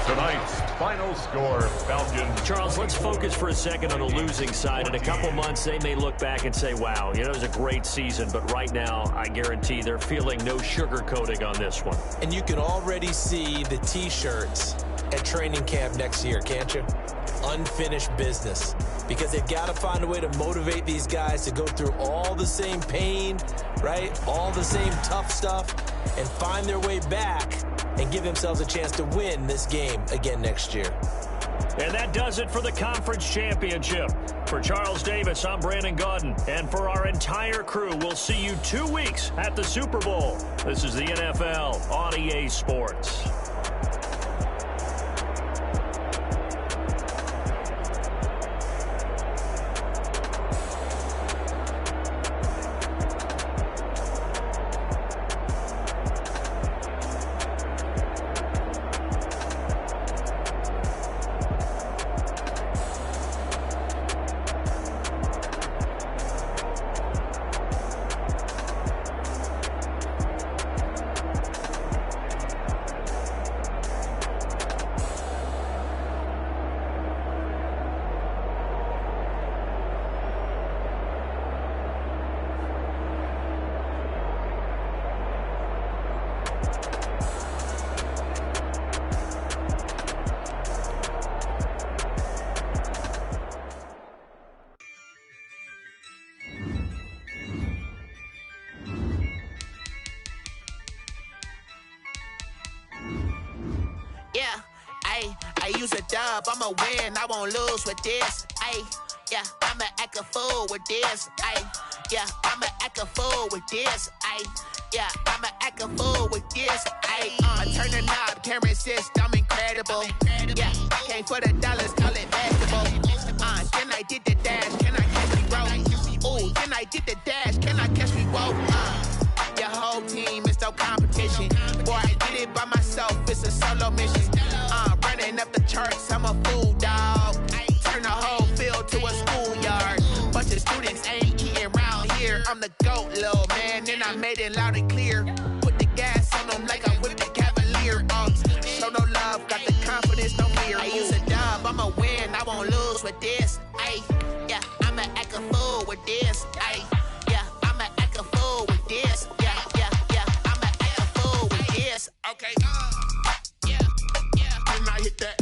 Tonight's final score, Falcons. Charles, let's focus for a second on the losing side. In a couple months, they may look back and say, wow, it was a great season. But right now, I guarantee they're feeling no sugarcoating on this one. And you can already see the T-shirts at training camp next year, can't you? Unfinished business. Because they've got to find a way to motivate these guys to go through all the same pain, right? All the same tough stuff, and find their way back and give themselves a chance to win this game again next year. And that does it for the conference championship. For Charles Davis, I'm Brandon Gaudin. And for our entire crew, we'll see you 2 weeks at the Super Bowl. This is the NFL on EA Sports. I'ma win, I won't lose with this. Yeah, I'ma act a fool with this. Yeah, I'ma act a fool with this. Yeah, I'ma act a fool with this. I turn the knob, camera assist, I'm incredible. Yeah, came for the dollars, call it basketball. Then I did the dash, can I catch me roll? Ooh, then I did the dash, can I catch me roll? Your whole team is no competition. Boy, I did it by myself, it's a solo mission. Running up the charts, I'm a fool, dog. Turn the whole field to a schoolyard. Bunch of students ain't eating round here. I'm the GOAT, little man, and I made it loud and clear. Put the gas on them like I'm with the Cavalier. Show no love, got the confidence, no fear. I use a dub, I'ma win, I won't lose with this. Yeah, I'ma act a fool with this. Yeah, I'ma act a fool with this. Yeah, I'ma act a fool with this. Okay. Hit that.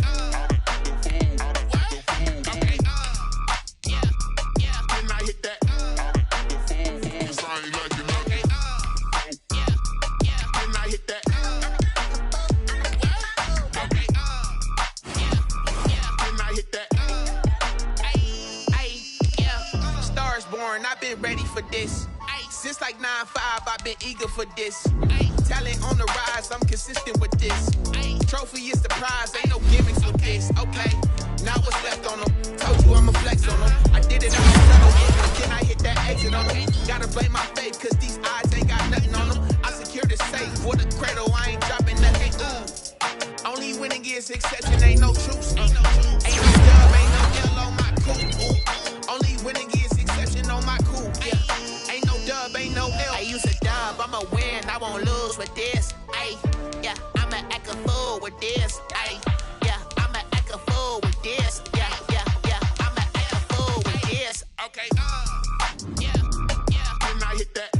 Okay. Since like 9-5, I've been eager for this. Talent on the rise, I'm consistent with this. Trophy is the prize, ain't no gimmicks with this. Okay, now what's left on them? Told you I'ma flex on them. I did it on the then I hit that exit on them. Gotta blame my faith, cause these eyes ain't got nothing on them. I secured the safe for the cradle, I ain't dropping nothing. Only winning is exception, ain't no truce. Ain't no dub, ain't no L on my coupe. Only winning is exception on my coupe. Yeah, ain't no dub, ain't no L. I use a dub, I'ma win, I won't lose with this. Ay, yeah, I'ma act a fool with this. Ay, yeah, I'ma act a fool with this. Yeah, I'ma act a fool with this. Okay, yeah, then I hit that.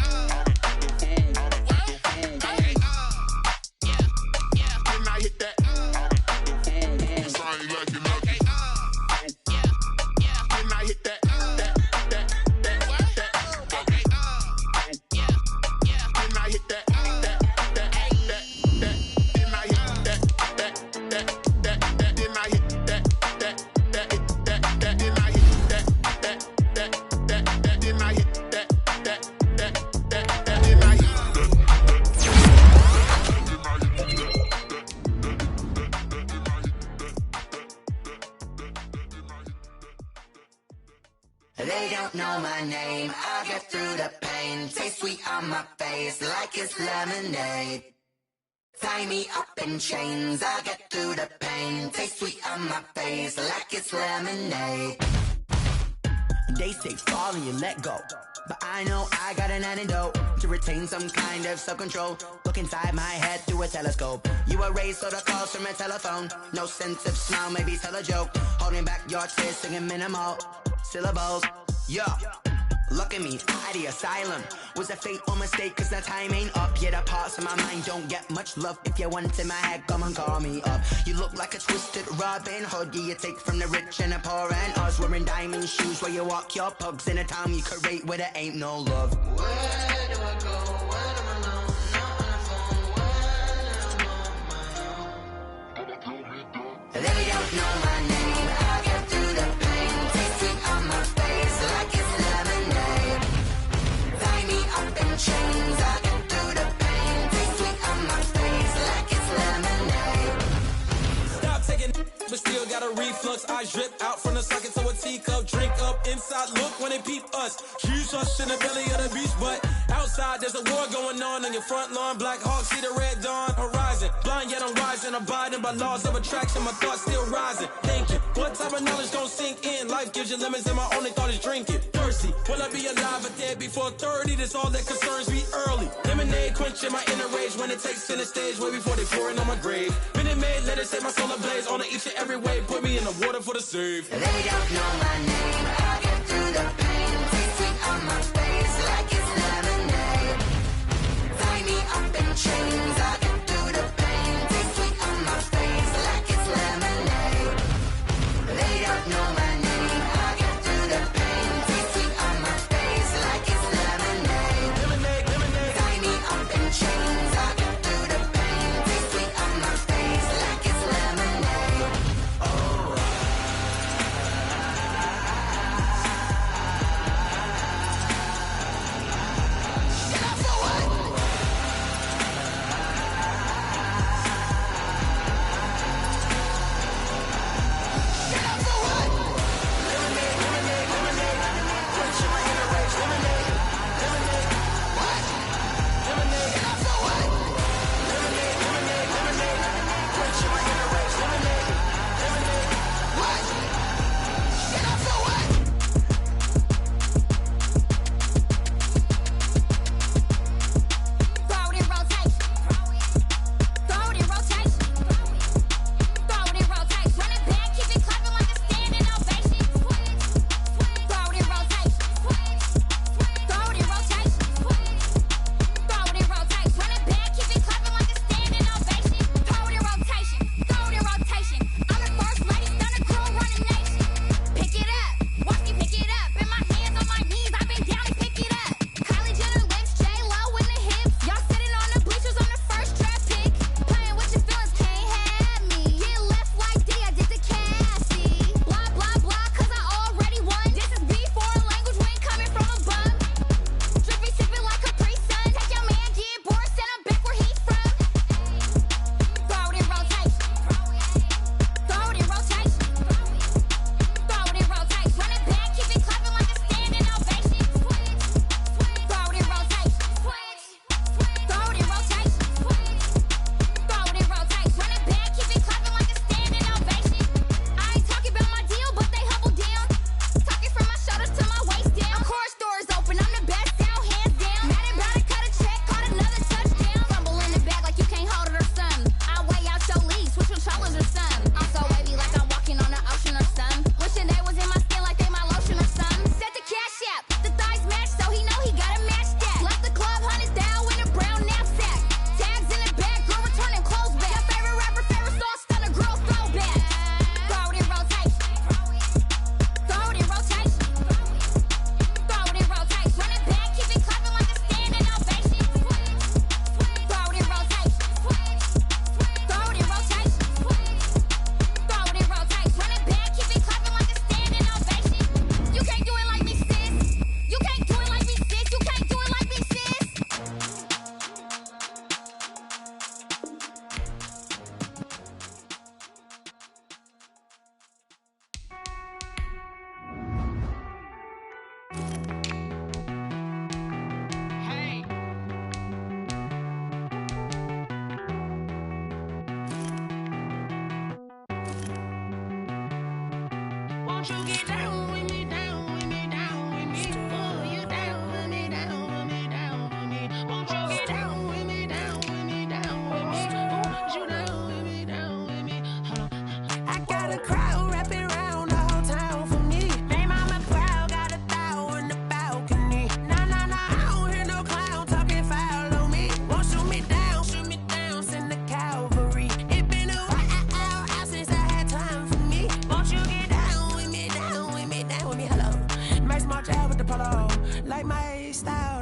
They don't know my name, I get through the pain. Taste sweet on my face like it's lemonade. Tie me up in chains, I get through the pain. Taste sweet on my face like it's lemonade. They say fall and you let go, but I know I got an antidote to retain some kind of self-control. Look inside my head through a telescope. You were raised so the calls from a telephone. No sense of smile, maybe tell a joke. Holding back your tears, singing minimal syllables. Yeah, look at me, out the asylum. Was a fate or mistake, cause the time ain't up. Yet the parts of my mind don't get much love. If you want in my head, come and call me up. You look like a twisted Robin Hood. Yeah, you take from the rich and the poor and us. Wearing diamond shoes where you walk your pugs in a town you create where there ain't no love. Where do I go? When I'm alone? Not on the phone. When I'm on my own. They don't know my name. I get through the pain. Taste sweet on my face like it's lemonade. Tie me up in chains. I get through the pain. Taste sweet on my face like it's lemonade. Stop taking but still got a reflux. I drip out from the socket to a teacup. Drink up inside, look when they peep us. Choose us in the belly of the beast, but outside there's a war going on your front lawn. Black Hawk, see the red dawn horizon. Blind yet I'm rising, abiding by laws of attraction. My thoughts still rising. Thinking, what type of knowledge gon' sink in? Life gives you lemons and my only thought is drinking. Thirsty, will I be alive or dead before 30? That's all that concerns me early. Lemonade quenching my inner rage when it takes center stage way before they pouring on my grave. Minute Maid, let it set my soul ablaze on each and every way. Put me in the water for the save. They don't know my name. I get through the pain. Taste sweet on my face like it's lemonade. Tie me up in chains. I get through the pain. Taste sweet on my face like it's lemonade. They don't know my name. I get through the pain. Taste sweet on my face like it's lemonade. Tie me up in chains. I get through the pain. Taste sweet on my face like it's lemonade. Oh.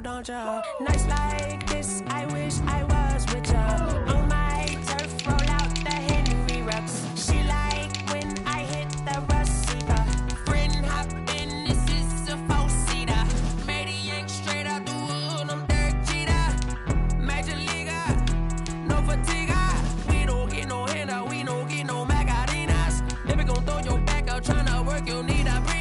girl, don't ya? Nights like this, I wish I was with ya. On my turf, roll out the Henry Rux. She like when I hit the receiver. Friend hop in, this is a four-seater. Made a yank straight out the wood, I'm Derek Jeter. Major leaguer, no fatigue. We don't get no handout, we don't get no Macarinas. Never gon' throw your back out, tryna work, you'll need a breather.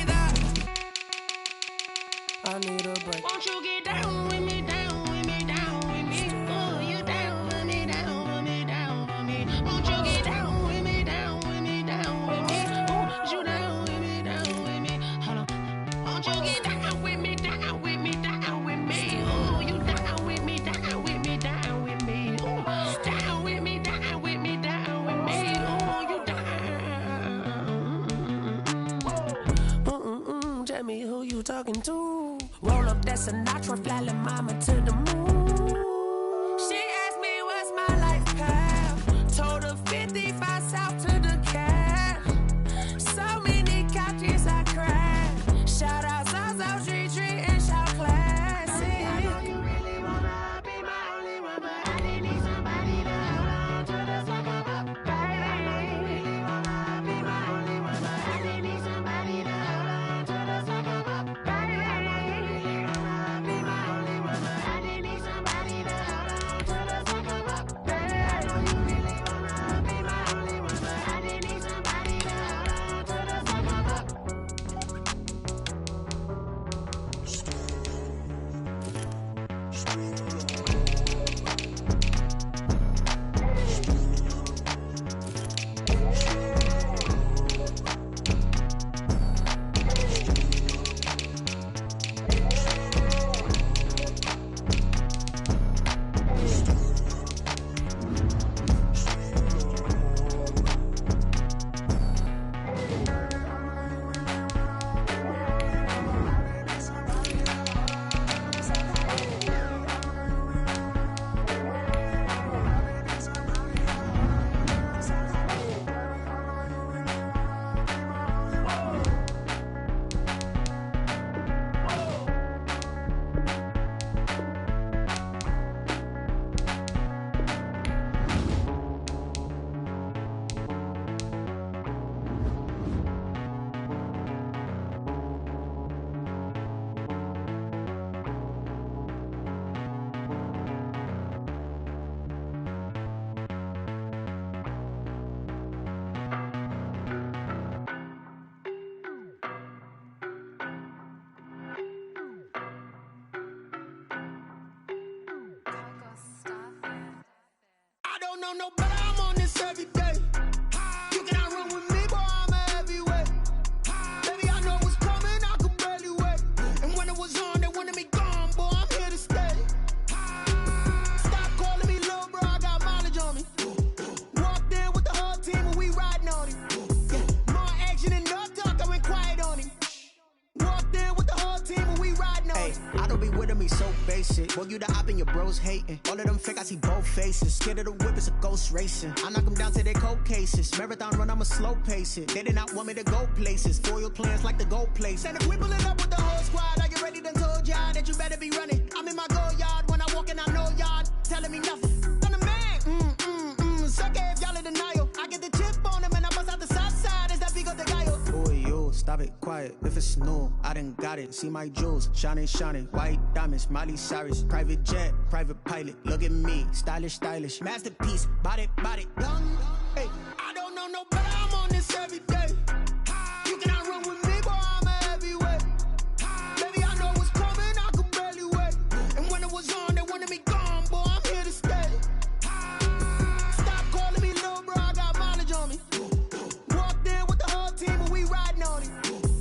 I need a break. Won't you get down with me, down with me, down with me? Oh, you down with me, down with me, down with me. Won't you get down with me, down with me, down with me? Oh, you down with me, down with me? Hold on. Won't you get down with me, down with me, down with me? Oh, you down with me, down with me, down with me? Oh, down with me, down with me, down with me? Oh, you down. Tell me who you talking to. Roll up that Sinatra, fly la mama to the moon. She asked me what's my life path. Told her 55 south to the cab. So many couches I cried. Shout out Zazo, Tree, and shout classic. I know you really wanna be my only one, but I didn't need somebody to hold on to the sucker up, baby. I know you really wanna be my only one, but I didn't need somebody to hold on to the sucker up, baby. No, but I'm on this every day. You cannot run with me, boy, I'm a heavyweight. Baby, I know what's coming, I could barely wait. And when it was on, they wanted me gone, boy, I'm here to stay. Stop calling me little bro, I got mileage on me. Walked in with the whole team and we riding on him. Yeah. More action and no talk, I went quiet on him. Walked in with the whole team and we riding on him. I don't be with me so basic. Well, you the op and your bros hating. All of them fake, I see both faces. Scared of the whip, it's a ghost racing. I knock them down to their cold cases. Marathon run, I'ma slow pace it. They did not want me to go places. Foil plans like the gold place. And if we pulling up with the whole squad, are you ready? Done told y'all that you better be running. I'm in my go yard. When I walk in, I know y'all telling me nothing. I'm the man. Suck it if y'all in denial. I get the chip on him and I bust out the south side. Is that Pico de Gallo? Boy, yo, stop it, quiet. If it's new, I done got it. See my jewels, shining, shining. White diamonds, Miley Cyrus. Private jet, private pilot. Look at me, stylish, stylish. Masterpiece, body, young. Hey, I don't know no better. I'm on this every day. You cannot run with me, boy, I'm a heavyweight. Baby, I know what's coming, I could barely wait. And when it was on, they wanted me gone, boy, I'm here to stay. Stop calling me little bro, I got mileage on me. Walked in with the whole team and we riding on him.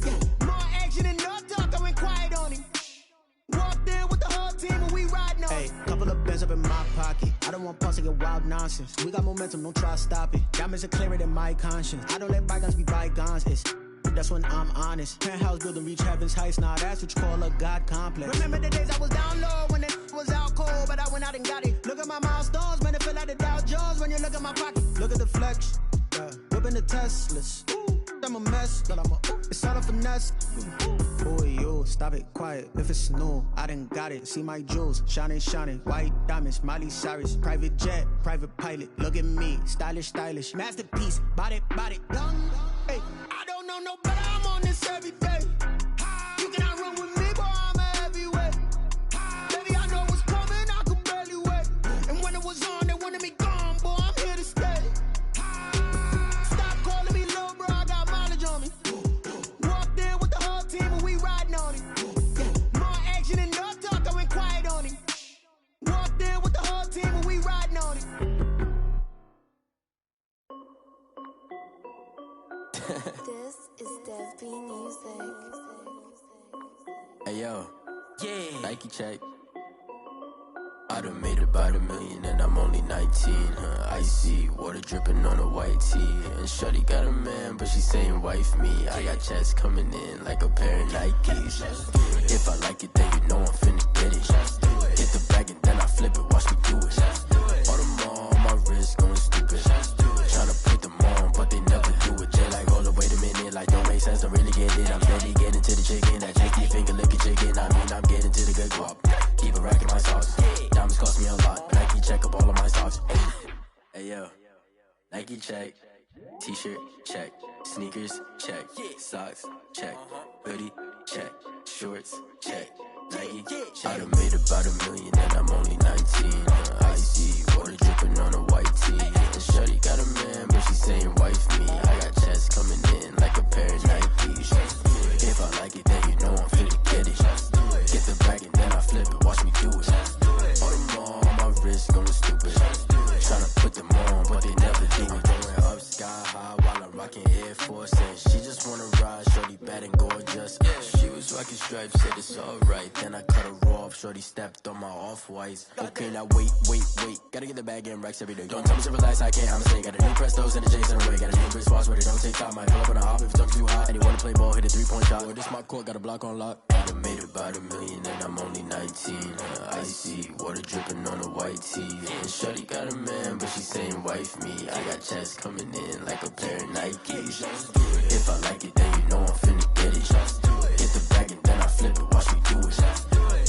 Yeah. More action and no talk, I went quiet on him. Walked in with the whole team and we riding on him. Hey, couple of bands up in my pocket. I don't want pause to get wild nonsense. We got momentum, don't try to stop it. Diamonds are clearer than my conscience. I don't let bygones be bygones. It's that's when I'm honest. Penthouse building, reach heaven's heights. Now that's what you call a God complex. Remember the days I was down low when it was out cold, but I went out and got it. Look at my milestones, man, it feel like the Dow Jones when you look at my pocket. Look at the flex, whipping the Teslas. I'm a mess. It's all a finesse. Boy, you stop it quiet. If it's new, I done got it. See my jewels, shining, shining. White diamonds, Miley Cyrus. Private jet, private pilot. Look at me, stylish, stylish. Masterpiece, body, young. Hey, I don't know no better. I'm on this every day. You cannot run with me, boy. I'm a heavyweight. Baby, I know what's coming. I could barely wait. And when it was on, they wanted me gone, boy. I'm here to stay. Stop calling me low, bro. I got mileage on me. Walked in with the whole team and we riding on it. More action and no talk, I went quiet on it. Walked in with the whole team and we riding on it. This is Dev B Music. Hey yo, yeah. Nike check. I done made about $1 million and I'm only 19. Icy water dripping on a white tee. And shorty got a man, but she saying wife me. I got checks coming in like a pair of Nikes. If I like it, then you know I'm finna get it. Get the bag and then I flip it, watch me do it. All them on my wrist going stupid. Tryna put them on, but they never do it. Jay like, hold up, wait a minute, like don't make sense, don't really get it. I'm steady getting to the chicken, that janky finger licking chicken. I mean, I'm getting to the good guap. Keep a rack in my sauce. Diamonds cost me a lot. Nike check up all of my socks. Hey yo, Nike check. T-shirt check. Sneakers check. Socks check. Hoodie check. Shorts check. Nike check. I done made about $1 million and I'm only 19. Icy water dripping on a white tee. And shorty got a man, but she saying wife me. I got checks coming in like a pair of Nikes. If I like it, then you know I'm finna get it. Get the bag and then I flip it, watch me do it. All them on my wrist going stupid. Tryna put them on, but they never do it. Going up sky high while I'm rocking Air Force. And she just wanna ride, shorty bad and gorgeous. She was rocking stripes, said it's alright. Then I cut her off, shorty stepped on my off-whites. Okay, now wait. Gotta get the bag and racks every day. Don't tell me to relax, I can't, I'm saying. Got a new Prestos and a Jason away. Got a new Chris Foss where they don't take time. Might pull up on a hop if it's up too hot. And you wanna play ball, hit a 3-point shot. Or this my court, got a block on lock. I done made about $1 million and I'm only 19. Icy water dripping on a white tee. And shorty got a man, but she saying wife me. I got checks coming in like a pair of Nikes. If I like it, then you know I'm finna get it. Get the bag and then I flip it, watch me do it.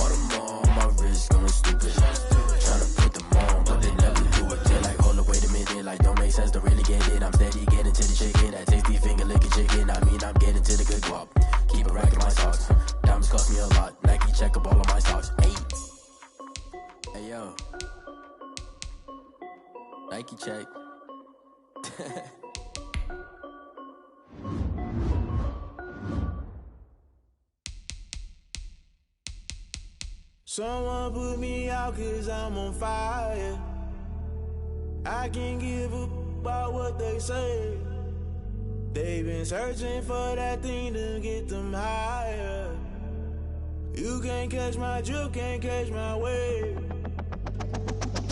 All them on my wrist going stupid. Tryna put them on, but they never do it. They're like, hold up, wait a minute, like don't make sense, don't really get it. I'm steady getting to the chicken, that tasty finger licking chicken. I mean, I'm getting to the good guap. Keep a rack in my socks. Diamonds cost me a lot. Nike check up all of my socks. Hey yo, Nike check. Someone put me out 'cause I'm on fire. I can't give up about what they say. They've been searching for that thing to get them higher. You can't catch my drift, can't catch my wave.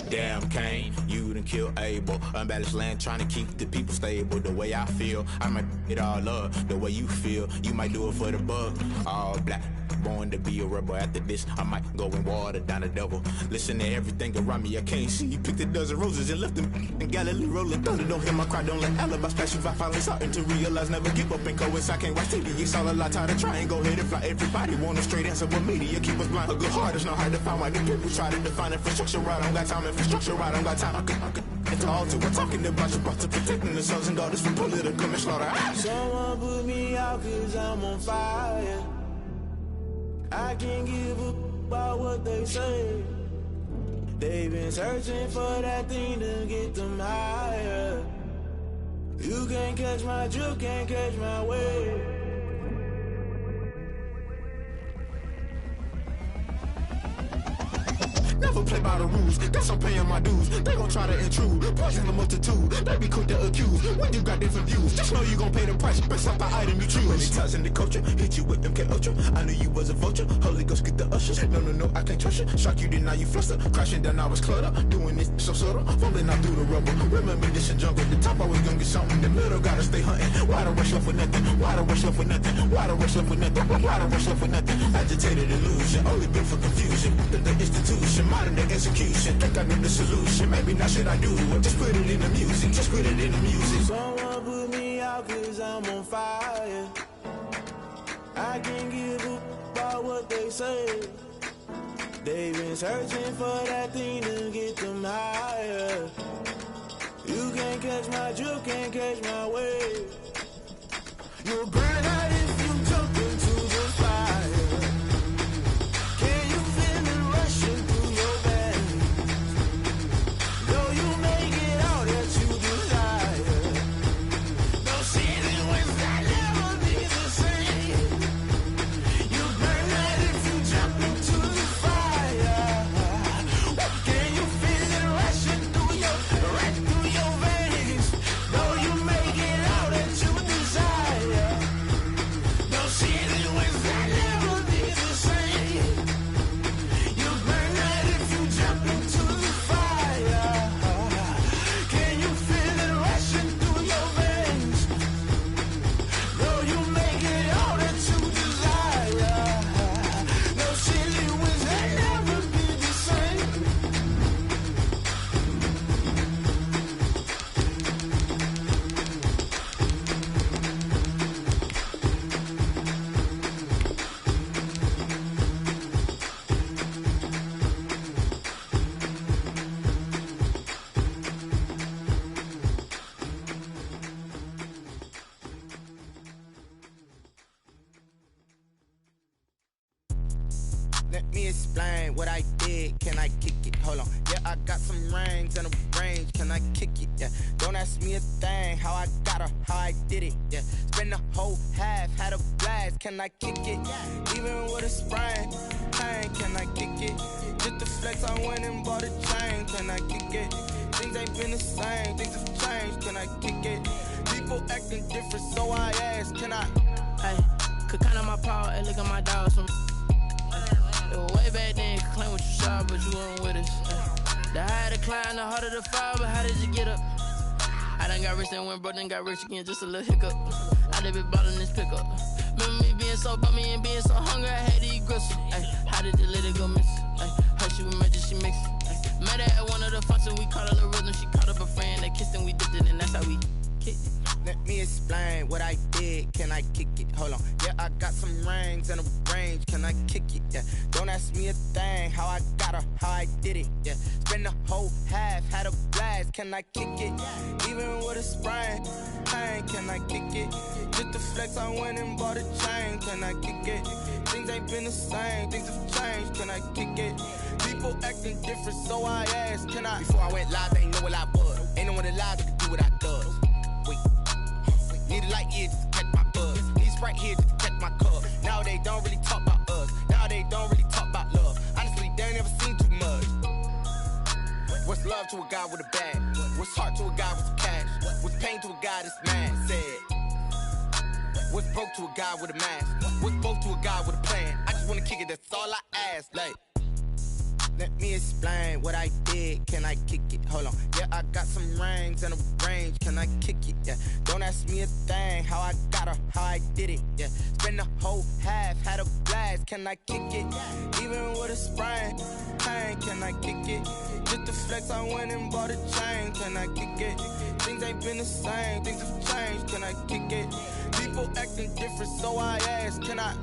Damn Kane, you done killed Abel. Unbalanced land trying to keep the people stable. The way I feel, I might it all up. The way you feel, you might do it for the bug. All black, born to be a rebel. After this, I might go and water down the devil. Listen to everything around me, I can't see. You picked a dozen roses and left them in Galilee rolling thunder. Don't hear my cry, don't let alibis pass you. I finally starting to realize, never give up and coincide. I can't watch TV, it's all a lot. Tired of trying, go ahead and fly. Everybody want a straight answer, but media keep us blind. A good heart is not hard to find. Why the people try to define infrastructure right? I don't got time, infrastructure right? I don't got time. I could it's all to we're talking about you, about to protecting the sons and daughters from political and slaughter. Someone put me out 'cause I'm on fire. I can't give up about what they say. They've been searching for that thing to get them higher. You can't catch my drift, can't catch my wave. Never play by the rules, guess I'm paying my dues. They gon' try to intrude, poison the multitude. They be quick to accuse, when you got different views. Just know you gon' pay the price, based off the item you choose. Many times in the culture, hit you with MK Ultra. I knew you was a vulture, Holy Ghost get the ushers. No, I can't trust you. Shock you, then now you fluster. Crashing down, I was cluttered. Doing this so subtle, fumbling out through the rubble. Remember this a jungle, the top always gonna get something. The middle gotta stay hunting. Why the rush left with nothing? Why the rush left with nothing? Why the rush left with nothing? Why the rush left with nothing? Agitated illusion, only built for confusion. The institution, modern day execution. Think I know the solution. Maybe not should I do it? Just put it in the music. Just put it in the music. Someone put me out out cause I'm on fire. I can't give a about what they say. They've been searching for that thing to get them higher. You can't catch my drift, can't catch my wave. You'll burn out if you jump into the fire. Can you feel it rushing through your veins? Though you make it all that you desire. No ceiling wins that never be the same. You burn out if you jump into the fire. Can you feel it rushing through your veins? Though you make it all that you desire. No ceiling wins that never be the same. You burn out if you jump into the fire. Can you feel it rushing through your veins? Though you make it all that you desire. No ceiling wins that never be the same. Let me explain what I did. Can I kick it? Hold on. Yeah, I got some rings and a range. Can I kick it? Yeah. Don't ask me a thing. How I got her, how I did it. Yeah. Spend the whole half, had a blast. Can I kick it? Even with a sprain, pain. Can I kick it? Just the flex, I went and bought a chain. Can I kick it? Things ain't been the same. Things have changed. Can I kick it? People acting different, so I ask. Can I? Hey, could count on my power and look at my dogs from. It was way back then, could claim what you saw, but you weren't with us. The higher the climb, the harder the fall, but how did you get up? I done got rich and went broke, then got rich again, just a little hiccup. I done been bought in this pickup. Remember me being so bummy and being so hungry, I had to eat gristle. Ay, how did the little go miss? Ay, her she was magic, she mixed. Met her at one of the functions, we caught her the rhythm, she caught up a friend, they kissed and we dipped it, and that's how we kicked it. Let me explain what I did. Can I kick it? Hold on. Yeah, I got some rings and a range. Can I kick it? Yeah. Don't ask me a thing. How I got her, how I did it. Yeah. Spend the whole half, had a blast. Can I kick it? Even with a sprain, pain. Can I kick it? Just the flex, I went and bought a chain. Can I kick it? Things ain't been the same. Things have changed. Can I kick it? People acting different, so I asked. Can I? Before I went live, they ain't know what I was. Ain't no one alive that could do what I does. Wait. Need a light here just to catch my buzz. Need Sprite here just to catch my cup. Now they don't really talk about us. Now they don't really talk about love. Honestly, they ain't never seen too much. What's love to a guy with a bag? What's heart to a guy with some cash? What's pain to a guy that's mad? Said. What's broke to a guy with a mask? What's broke to a guy with a plan? I just wanna kick it, that's all I ask. Like, let me explain what I did. Can I kick it? Hold on. Yeah, I got some rings and a range. Can I kick it? Yeah. Don't ask me a thing. How I got her, how I did it. Yeah. Spend the whole half, had a blast. Can I kick it? Even with a sprain, pain. Can I kick it? Just the flex, I went and bought a chain. Can I kick it? Things ain't been the same. Things have changed. Can I kick it? People acting different, so I ask. Can I?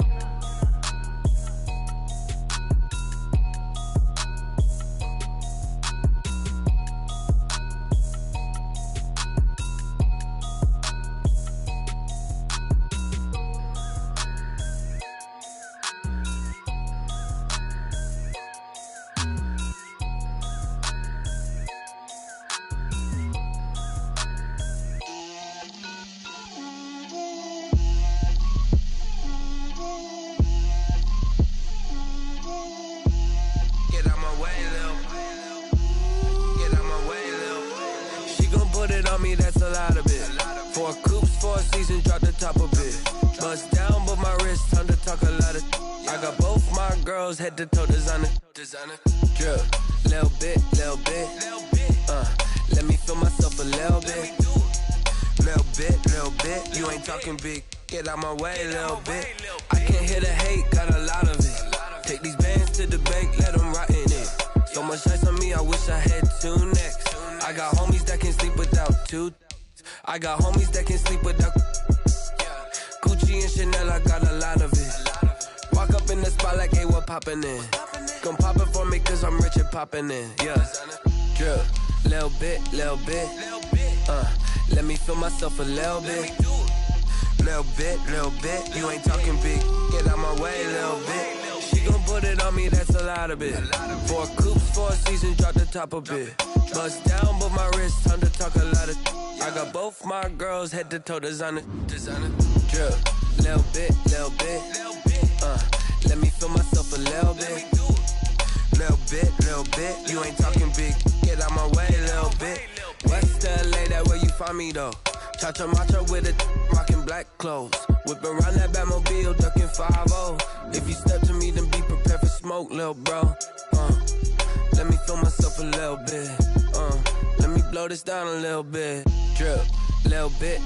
That's a lot of it. 4 coops, 4 seasons, drop the top of it. Bust down, but my wrist, time to talk a lot of. I got both my girls head to toe designer. Drip, little bit. Let me feel myself a little bit. Little bit. You ain't talking big. Get out my way, little bit. I can't hear the hate, got a lot of it. Take these bands to the bank, let them rot in it. So much ice on me, I wish I had 2 necks. I got homies that can sleep without 2. I got homies that can sleep without. Gucci and Chanel, I got a lot of it. Walk up in the spot like, hey, what poppin' in? Gon' pop it for me cause I'm rich and poppin' in. Yeah, drip, little bit. Let me feel myself a little bit. Little bit, you ain't talking big. Get out my way, little bit. She gon' put it on me, that's a lot of it. 4 coops, 4 seasons, drop the top a bit. Bust down, but my wrist, time to talk a lot of. I got both my girls, head to toe designer. Drip, little bit. Let me feel myself a little bit. Little bit, you ain't talking big. Get out my way, little bit. West LA, that where you find me though. Cha-cha matcha with a rockin' black clothes. Whip around that Batmobile, ducking 5-0. If you step to me, then be prepared for smoke, little bro. Let me feel myself a little bit. Let me blow this down a little bit. Drip, little bit.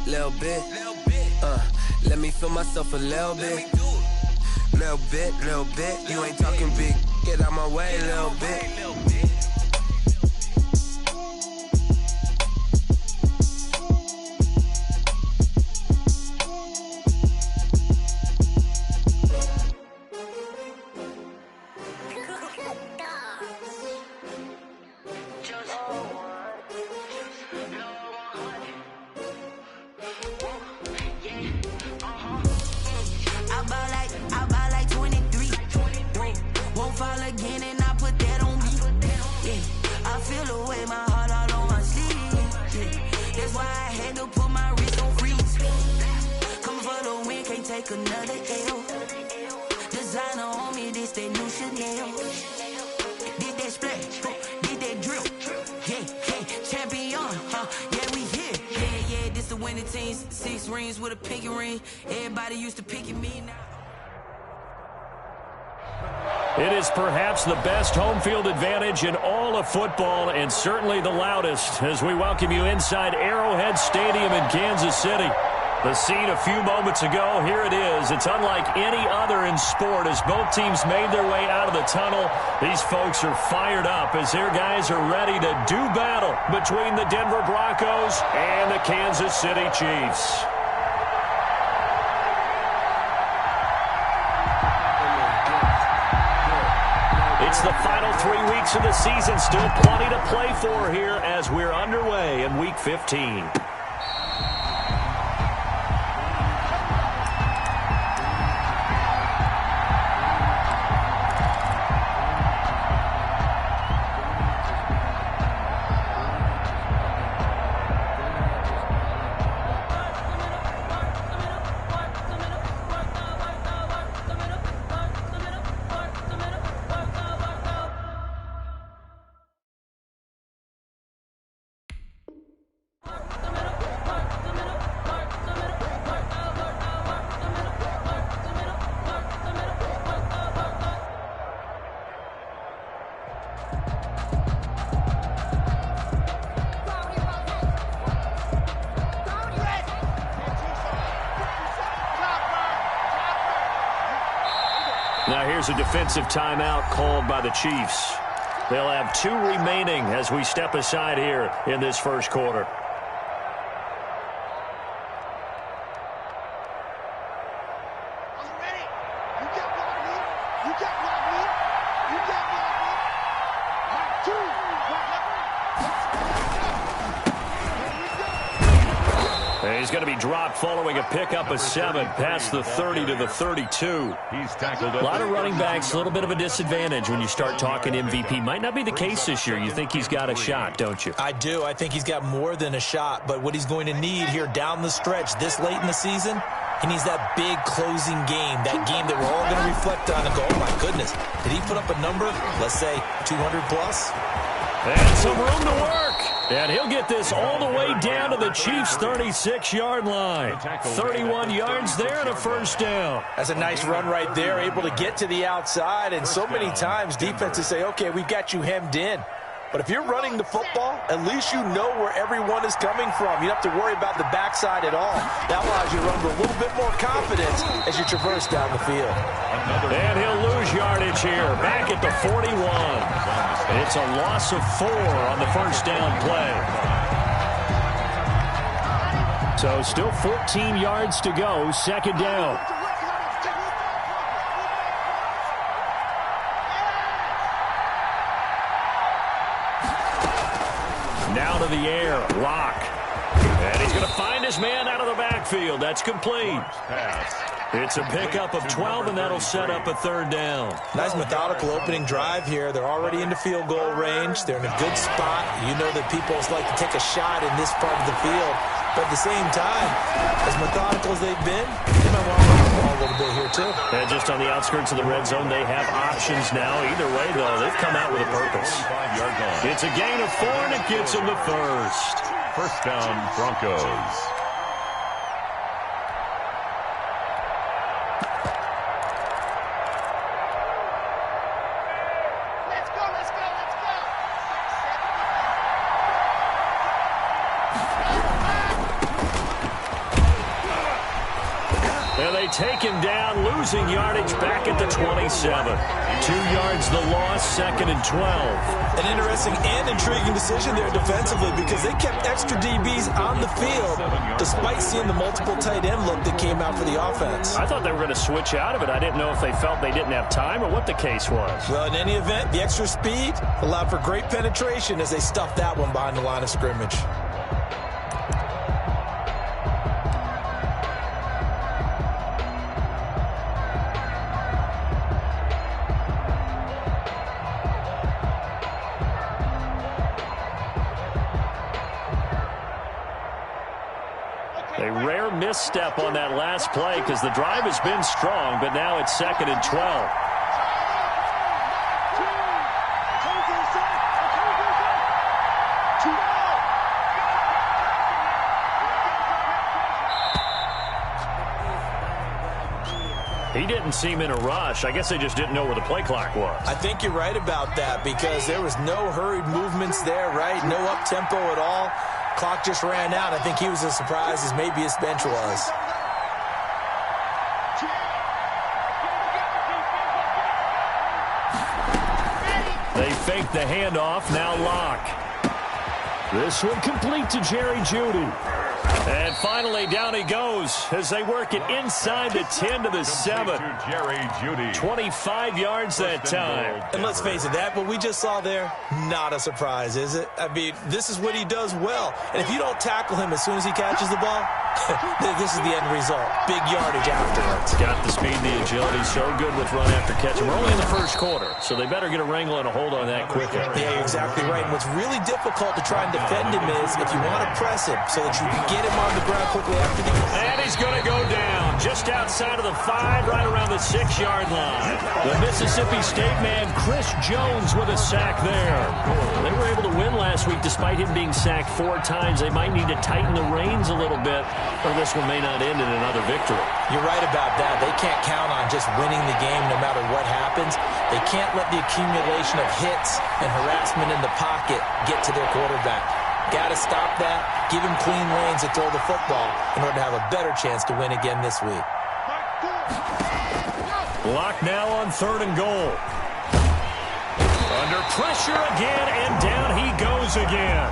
Let me feel myself a little bit. Little bit. You ain't talking big. Get out my way, little bit. Another L. Designer on me, this that new Chanel. Did that splash, did that drill. Yeah, champion, yeah, we here. Yeah, this the winning teams. 6 rings with a pinky ring. Everybody used to picking me now. It is perhaps the best home field advantage in all of football, and certainly the loudest, as we welcome you inside Arrowhead Stadium in Kansas City. The scene a few moments ago, here it is. It's unlike any other in sport as both teams made their way out of the tunnel. These folks are fired up as their guys are ready to do battle between the Denver Broncos and the Kansas City Chiefs. It's the final 3 weeks of the season. Still plenty to play for here as we're underway in Week 15. Now here's a defensive timeout called by the Chiefs. They'll have 2 remaining as we step aside here in this first quarter. He's going to be dropped following a pickup of 7 past the 30 to the 32. He's tackled a lot of running backs, a little bit of a disadvantage when you start talking MVP. Might not be the case this year. You think he's got a shot, don't you? I do. I think he's got more than a shot. But what he's going to need here down the stretch this late in the season, he needs that big closing game, that game that we're all going to reflect on and go, oh, my goodness, did he put up a number, let's say 200 plus? And some room to work. And he'll get this all the way down to the Chiefs' 36-yard line. 31 yards there and a first down. That's a nice run right there, able to get to the outside. And so many times defenses say, okay, we've got you hemmed in. But if you're running the football, at least you know where everyone is coming from. You don't have to worry about the backside at all. That allows you to run with a little bit more confidence as you traverse down the field. And he'll lose yardage here, back at the 41. It's a loss of 4 on the first down play. So still 14 yards to go, second down. Now to the air, Locke. And he's going to find his man out of the backfield. That's complete. It's a pickup of 12, and that'll set up a third down. Nice methodical opening drive here. They're already into field goal range. They're in a good spot. You know that people like to take a shot in this part of the field. But at the same time, as methodical as they've been, they might want to run the ball a little bit here, too. And just on the outskirts of the red zone, they have options now. Either way, though, they've come out with a purpose. It's a gain of 4, and it gets them the first. First down, Broncos. Take him down, losing yardage back at the 27. 2 yards the loss, second and 12. An interesting and intriguing decision there defensively because they kept extra DBs on the field despite seeing the multiple tight end look that came out for the offense. I thought they were going to switch out of it. I didn't know if they felt they didn't have time or what the case was. Well, in any event, the extra speed allowed for great penetration as they stuffed that one behind the line of scrimmage. A rare misstep on that last play because the drive has been strong, but now it's second and 12. He didn't seem in a rush. I guess they just didn't know where the play clock was. I think you're right about that because there was no hurried movements there, right? No up-tempo at all. Clock just ran out. I think he was as surprised as maybe his bench was. They fake the handoff. Now Locke. This one complete to Jerry Jeudy. And finally, down he goes as they work it inside the 10 to the 7. Jerry Jeudy. 25 yards that time. And let's face it, that what we just saw there, not a surprise, is it? I mean, this is what he does well. And if you don't tackle him as soon as he catches the ball, this is the end result. Big yardage afterwards. Got the speed, the agility, so good with run after catch. We're only in the first quarter, so they better get a wrangle and a hold on that quickly. Yeah, you're exactly right. And what's really difficult to try and defend him is if you want to press him so that you can get him on the ground quickly after the... And he's going to go down just outside of the 5, right around the 6-yard line. The Mississippi State man, Chris Jones, with a sack there. They were able to win last week despite him being sacked 4 times. They might need to tighten the reins a little bit, or this one may not end in another victory. You're right about that. They can't count on just winning the game no matter what happens. They can't let the accumulation of hits and harassment in the pocket get to their quarterback. Got to stop that, give him clean lanes to throw the football in order to have a better chance to win again this week. Locke now on 3rd and goal. Under pressure again, and down he goes again.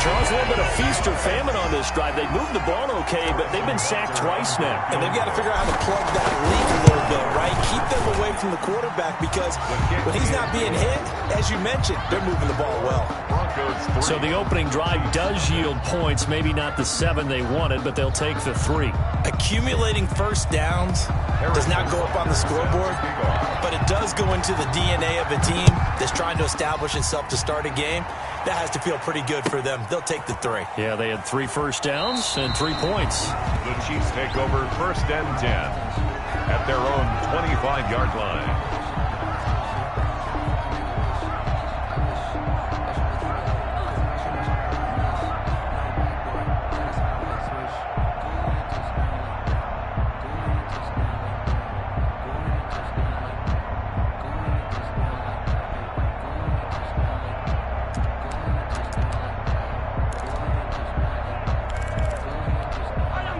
Charles, a little bit of feast or famine on this drive. They moved the ball okay, but they've been sacked twice now. And they've got to figure out how to plug that leak a little bit, right? Keep them away from the quarterback because when he's not being hit, as you mentioned, they're moving the ball well. So the opening drive does yield points, maybe not the 7 they wanted, but they'll take the 3. Accumulating first downs does not go up on the scoreboard, but it does go into the DNA of a team that's trying to establish itself to start a game. That has to feel pretty good for them. They'll take the 3. Yeah, they had 3 first downs and 3 points. The Chiefs take over 1st and 10 at their own 25-yard line.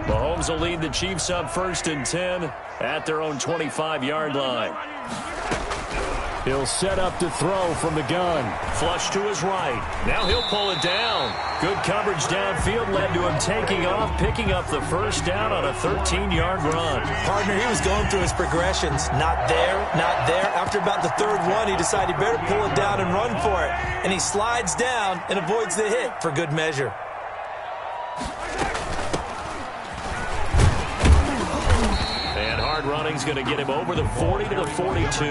Mahomes will lead the Chiefs up 1st and 10 at their own 25-yard line. He'll set up to throw from the gun. Flush to his right. Now he'll pull it down. Good coverage downfield led to him taking off, picking up the first down on a 13-yard run. Partner, he was going through his progressions. Not there, not there. After about the third one, he decided he better pull it down and run for it. And he slides down and avoids the hit for good measure. And hard running's going to get him over the 40 to the 42.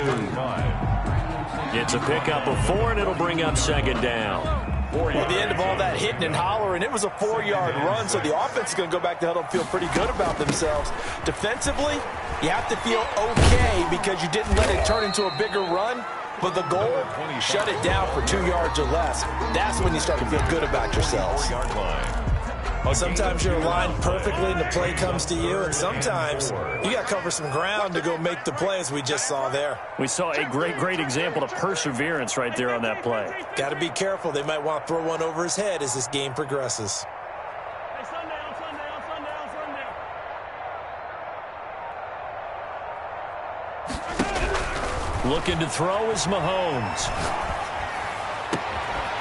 It's a pickup of 4, and it'll bring up second down. At the end of all that hitting and hollering, it was a 4-yard run, so the offense is going to go back to huddle and feel pretty good about themselves. Defensively, you have to feel okay because you didn't let it turn into a bigger run, but the goal, shut it down for 2 yards or less. That's when you start to feel good about yourselves. Well, sometimes you're aligned perfectly and the play comes to you, and sometimes you got to cover some ground to go make the play, as we just saw there. We saw a great example of perseverance right there on that play. Got to be careful. They might want to throw one over his head as this game progresses. Looking to throw is Mahomes.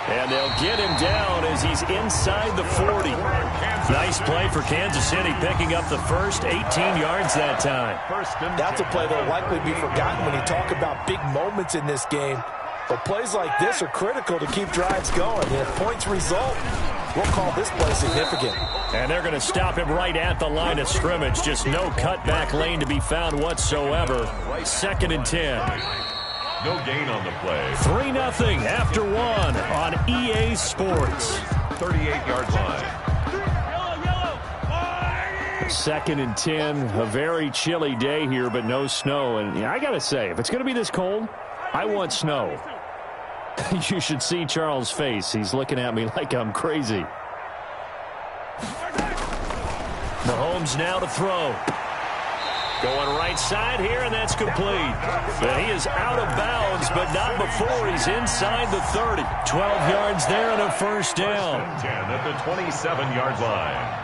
And they'll get him down as he's inside the 40. Nice play for Kansas City, picking up the first 18 yards that time. That's a play that will likely be forgotten when you talk about big moments in this game. But plays like this are critical to keep drives going. And if points result, we'll call this play significant. And they're going to stop him right at the line of scrimmage. Just no cutback lane to be found whatsoever. 2nd and 10. No gain on the play. 3-0 after 1 on EA Sports. 38-yard line. 2nd and 10. A very chilly day here, but no snow. And I got to say, if it's going to be this cold, I want snow. You should see Charles' face. He's looking at me like I'm crazy. Mahomes now to throw. Going right side here, and that's complete. But he is out of bounds, but not before he's inside the 30. 12 yards there and a first down. 10 at the 27-yard line.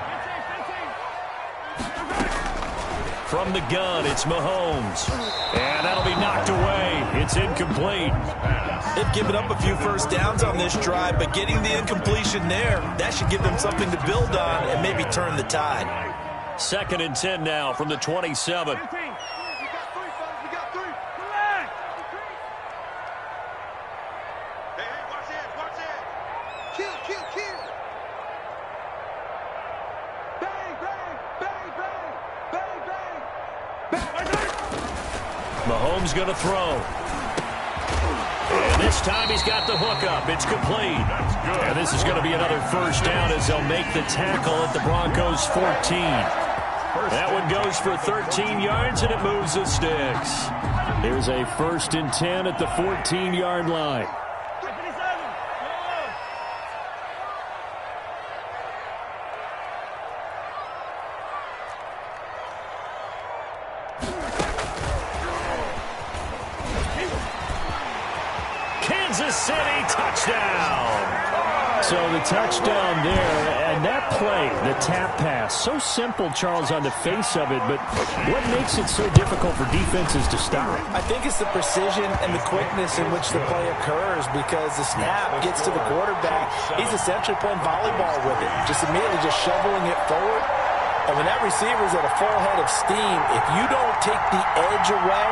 From the gun, it's Mahomes. And that'll be knocked away. It's incomplete. They've given up a few first downs on this drive, but getting the incompletion there, that should give them something to build on and maybe turn the tide. 2nd and 10 now from the 27. Mahomes going to throw. And this time he's got the hook up. It's complete. And this is going to be another first down as they'll make the tackle at the Broncos 14. That one goes for 13 yards, and it moves the sticks. There's a 1st and 10 at the 14-yard line. Kansas City touchdown. So the touchdown there, and that play, the tap pass, so simple, Charles, on the face of it, but what makes it so difficult for defenses to stop? I think it's the precision and the quickness in which the play occurs, because the snap gets to the quarterback. He's essentially playing volleyball with it, just immediately just shoveling it forward. And when that receiver's at a full head of steam, if you don't take the edge away,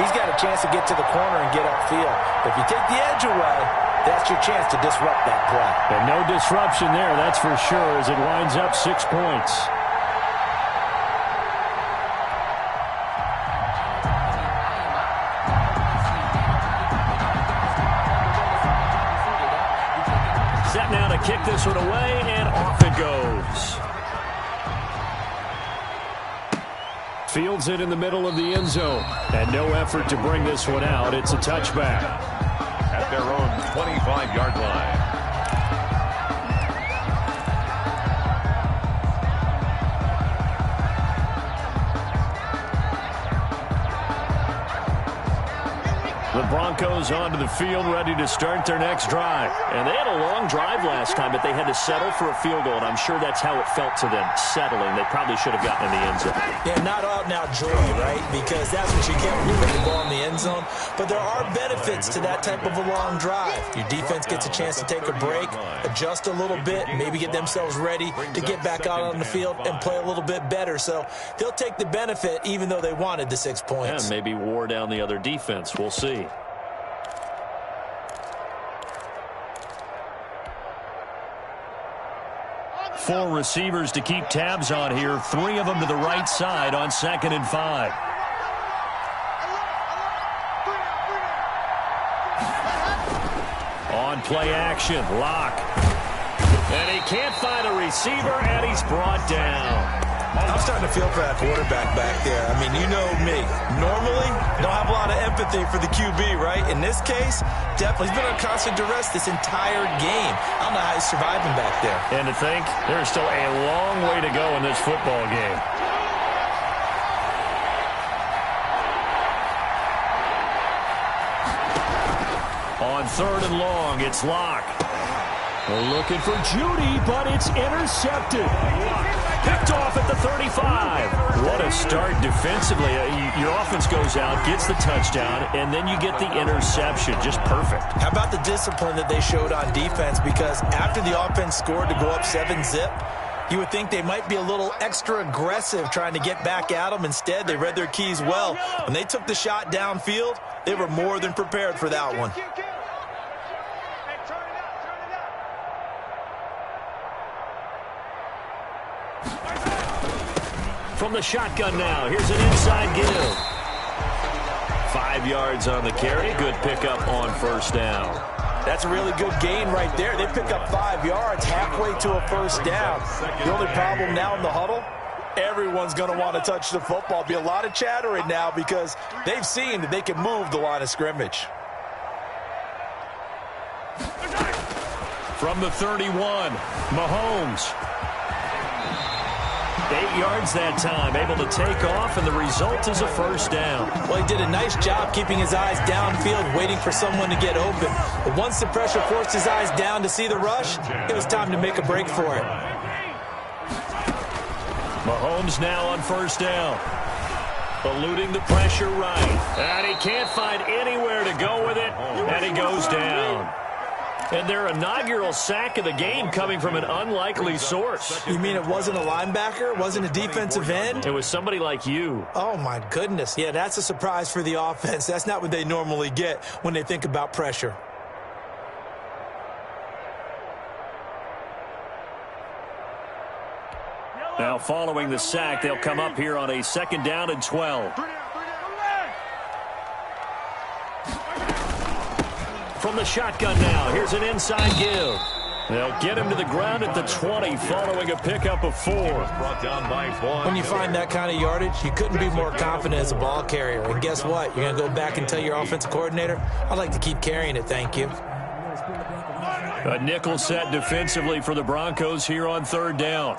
he's got a chance to get to the corner and get upfield. But if you take the edge away, that's your chance to disrupt that play. And no disruption there, that's for sure, as it winds up 6 points. Set now to kick this one away, and off it goes. Fields it in the middle of the end zone. And no effort to bring this one out. It's a touchback. At their own 25-yard line. The Broncos onto the field, ready to start their next drive. And they had a long drive last time, but they had to settle for a field goal, and I'm sure that's how it felt to them, settling. They probably should have gotten in the end zone. Yeah, not out-and-out joy, right? Because that's what you get when you put the ball in the end zone. But there are benefits to that type of a long drive. Your defense gets a chance to take a break, adjust a little bit, maybe get themselves ready to get back out on the field and play a little bit better. So they'll take the benefit even though they wanted the 6 points. And maybe wore down the other defense. We'll see. Four receivers to keep tabs on here. 3 of them to the right side on 2nd and 5. On play action, Locke. And he can't find a receiver, and he's brought down. I'm starting to feel for that quarterback back there. I mean, you know me. Normally, don't have a lot of empathy for the QB, right? In this case, definitely. He's been on constant duress this entire game. I don't know how he's surviving back there. And to think, there's still a long way to go in this football game. On 3rd and long, it's Locke. Looking for Judy, but it's intercepted. Picked off at the 35. What a start defensively. Your offense goes out, gets the touchdown, and then you get the interception. Just perfect. How about the discipline that they showed on defense? Because after the offense scored to go up 7-zip, you would think they might be a little extra aggressive trying to get back at them. Instead, they read their keys well. When they took the shot downfield, they were more than prepared for that one. From the shotgun now, here's an inside give. 5 yards on the carry. Good pickup on 1st down. That's a really good gain right there. They pick up 5 yards halfway to a 1st down. The only problem now in the huddle, everyone's going to want to touch the football. Be a lot of chattering now because they've seen that they can move the line of scrimmage. From the 31, Mahomes. 8 yards that time, able to take off, and the result is a 1st down. Well, he did a nice job keeping his eyes downfield, waiting for someone to get open. But once the pressure forced his eyes down to see the rush, it was time to make a break for it. Mahomes now on 1st down. Eluding the pressure right. And he can't find anywhere to go with it, and he goes down. And their inaugural sack of the game coming from an unlikely source. You mean it wasn't a linebacker? Wasn't a defensive end? It was somebody like you. Oh, my goodness. Yeah, that's a surprise for the offense. That's not what they normally get when they think about pressure. Now following the sack, they'll come up here on a 2nd down and 12. From the shotgun now, here's an inside give. They'll get him to the ground at the 20 following a pickup of 4. When you find that kind of yardage, you couldn't be more confident as a ball carrier. And guess what? You're going to go back and tell your offensive coordinator, I'd like to keep carrying it, thank you. A nickel set defensively for the Broncos here on 3rd down.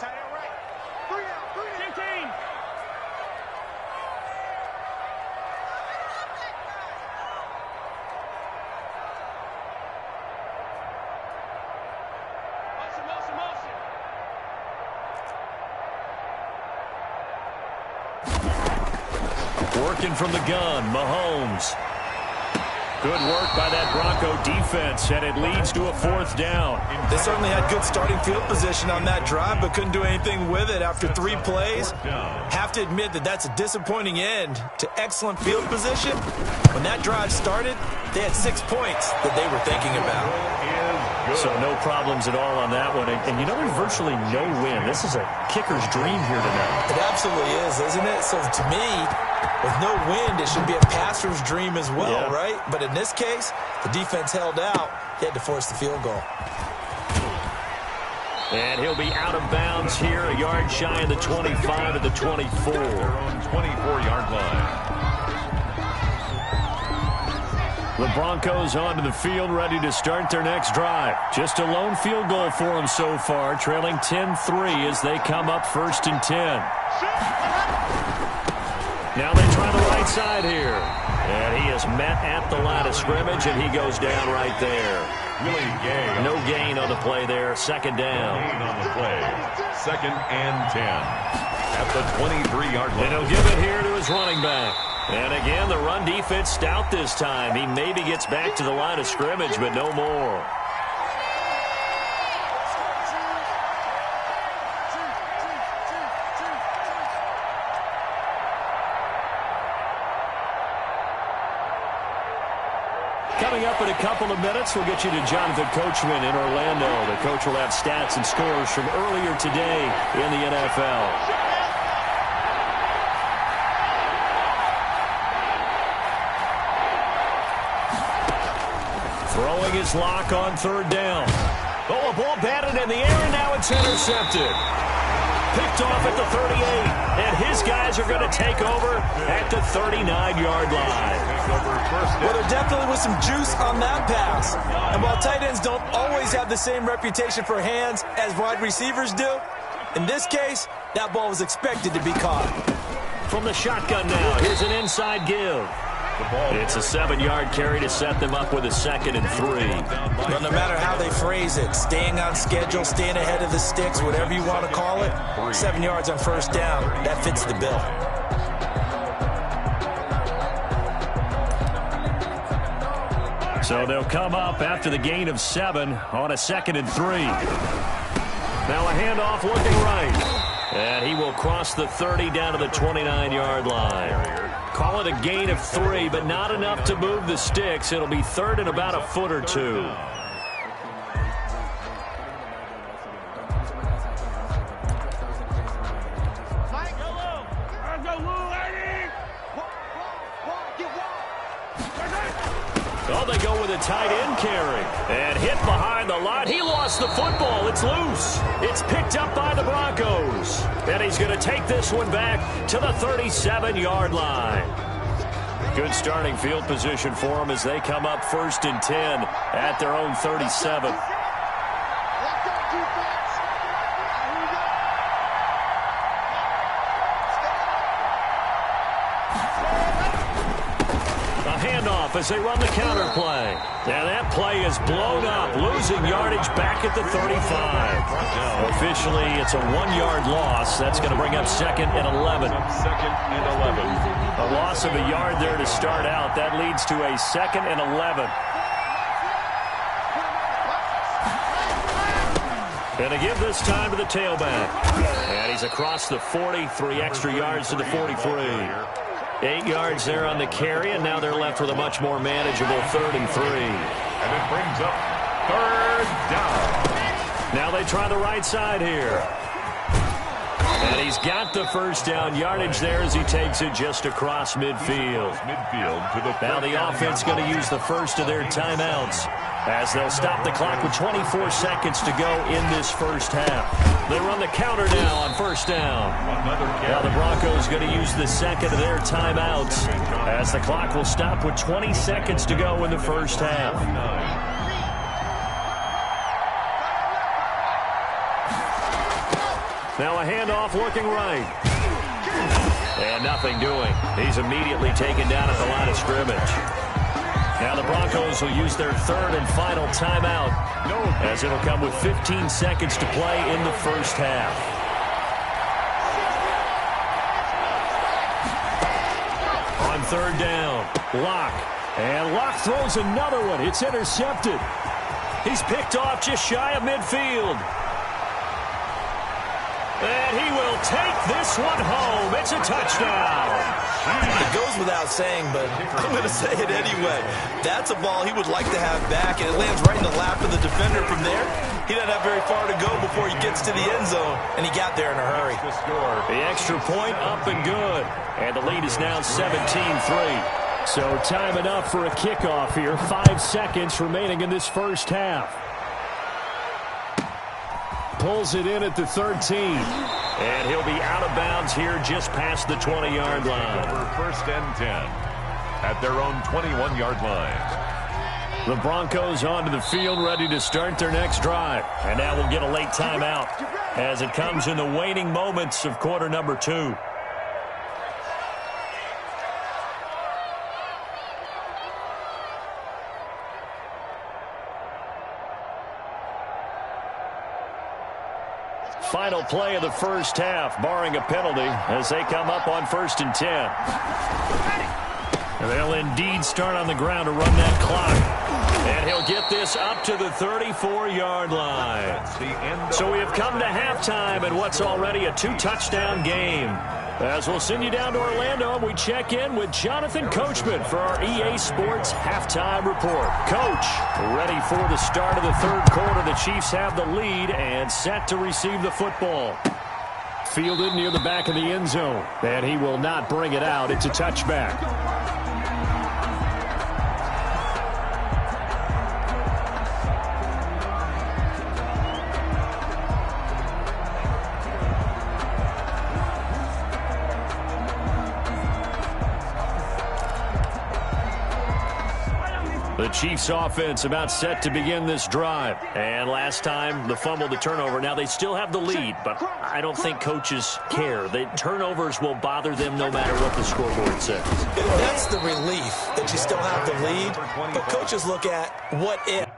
Working from the gun, Mahomes. Good work by that Bronco defense, and it leads to a 4th down. They certainly had good starting field position on that drive, but couldn't do anything with it after 3 plays. Have to admit that that's a disappointing end to excellent field position. When that drive started, they had 6 points that they were thinking about. So no problems at all on that one. And you know, there's virtually no win. This is a kicker's dream here tonight. It absolutely is, isn't it? So to me, with no wind, it should be a passer's dream as well, right? But in this case, the defense held out. They had to force the field goal. And he'll be out of bounds here, a yard shy of the 25 at the 24. 24-yard line. The Broncos onto the field, ready to start their next drive. Just a lone field goal for them so far, trailing 10-3 as they come up 1st and 10. Now they try the right side here. And he is met at the line of scrimmage, and he goes down right there. No gain on the play there. Second down. Gain on the play. 2nd and 10. At the 23-yard line. And he'll give it here to his running back. And again, the run defense stout this time. He maybe gets back to the line of scrimmage, but no more. Coming up in a couple of minutes, we'll get you to Jonathan Coachman in Orlando. The coach will have stats and scores from earlier today in the NFL. Throwing his lock on 3rd down. Oh, a ball batted in the air, and now it's intercepted. Picked off at the 38, and his guys are going to take over at the 39-yard line. Well, there definitely was some juice on that pass. And while tight ends don't always have the same reputation for hands as wide receivers do, in this case, that ball was expected to be caught. From the shotgun now, here's an inside give. It's a 7-yard carry to set them up with a 2nd and 3. Well, no matter how they phrase it, staying on schedule, staying ahead of the sticks, whatever you want to call it, 7 yards on 1st down, that fits the bill. So they'll come up after the gain of 7 on a 2nd and 3. Now a handoff looking right. And he will cross the 30 down to the 29-yard line. Call it a gain of 3, but not enough to move the sticks. It'll be 3rd and about a foot or 2. Oh, they go with a tight end carry. And hit behind the line. He lost the football. It's loose. It's picked up by the Broncos. And he's going to take this one back to the 37-yard line. Good starting field position for them as they come up 1st and 10 at their own 37. As they run the counter play. And that play is blown up, losing yardage back at the 35. Officially, it's a 1-yard loss. That's going to bring up 2nd and 11. 2nd and 11. A loss of a yard there to start out. That leads to a 2nd and 11. And to give this time to the tailback. And he's across the 40, 3 extra yards to the 43. 8 yards there on the carry, and now they're left with a much more manageable 3rd and 3. And it brings up 3rd down. Now they try the right side here. And he's got the 1st down yardage there as he takes it just across midfield. Now the offense going to use the first of their timeouts as they'll stop the clock with 24 seconds to go in this 1st half. They run the counter now on 1st down. Now the Broncos going to use the 2nd of their timeouts as the clock will stop with 20 seconds to go in the 1st half. Now a handoff looking right. And nothing doing. He's immediately taken down at the line of scrimmage. Now the Broncos will use their 3rd and final timeout as it'll come with 15 seconds to play in the 1st half. On 3rd down, Locke. And Locke throws another one. It's intercepted. He's picked off just shy of midfield. And he will take this one home. It's a touchdown. It goes without saying, but I'm going to say it anyway. That's a ball he would like to have back, and it lands right in the lap of the defender from there. He doesn't have very far to go before he gets to the end zone, and he got there in a hurry. The extra point up and good. And the lead is now 17-3. So time enough for a kickoff here. 5 seconds remaining in this 1st half. Pulls it in at the 13. And he'll be out of bounds here just past the 20-yard line. 1st and 10 at their own 21-yard line. The Broncos onto the field ready to start their next drive. And now we'll get a late timeout as it comes in the waning moments of quarter number 2. Final play of the first half, barring a penalty, as they come up on 1st and 10. And they'll indeed start on the ground to run that clock. And he'll get this up to the 34-yard line. So we have come to halftime in what's already a 2-touchdown game. As we'll send you down to Orlando, and we check in with Jonathan Coachman for our EA Sports Halftime Report. Coach, ready for the start of the third quarter. The Chiefs have the lead and set to receive the football. Fielded near the back of the end zone, and he will not bring it out. It's a touchback. The Chiefs offense about set to begin this drive. And last time, the fumble, the turnover. Now, they still have the lead, but I don't think coaches care. The turnovers will bother them no matter what the scoreboard says. That's the relief that you still have the lead, but coaches look at what if.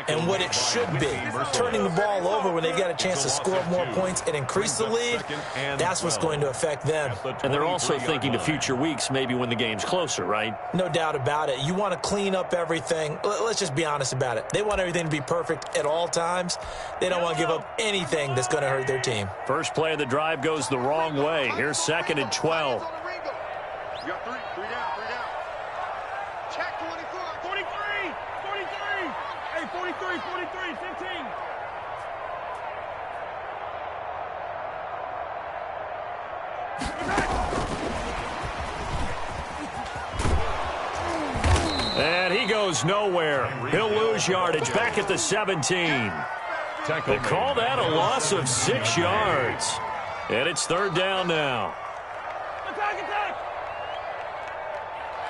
And what it should be, turning the ball over when they've got a chance to score more points and increase the lead, that's what's going to affect them. And they're also thinking to future weeks, maybe when the game's closer, right? No doubt about it. You want to clean up everything. Let's just be honest about it. They want everything to be perfect at all times. They don't want to give up anything that's going to hurt their team. First play of the drive goes the wrong way. Here's 2nd and 12. You got three down. Check 24, 43. Hey, 43, 15. And he goes nowhere. He'll lose yardage back at the 17. They call that a loss of 6 yards. And it's 3rd down now. Attack!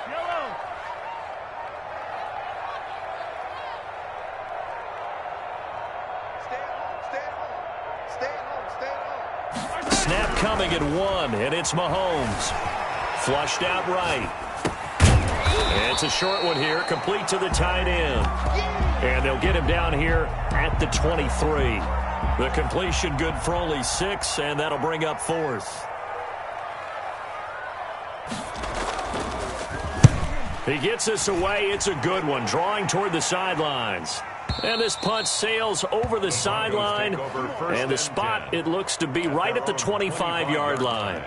Yellow. Snap coming at 1, and it's Mahomes. Flushed out right. It's a short one here, complete to the tight end. And they'll get him down here at the 23. The completion good for only 6, and that'll bring up 4th. He gets this away. It's a good one, drawing toward the sidelines. And this punt sails over the sideline, and the spot, it looks to be right at the 25-yard line.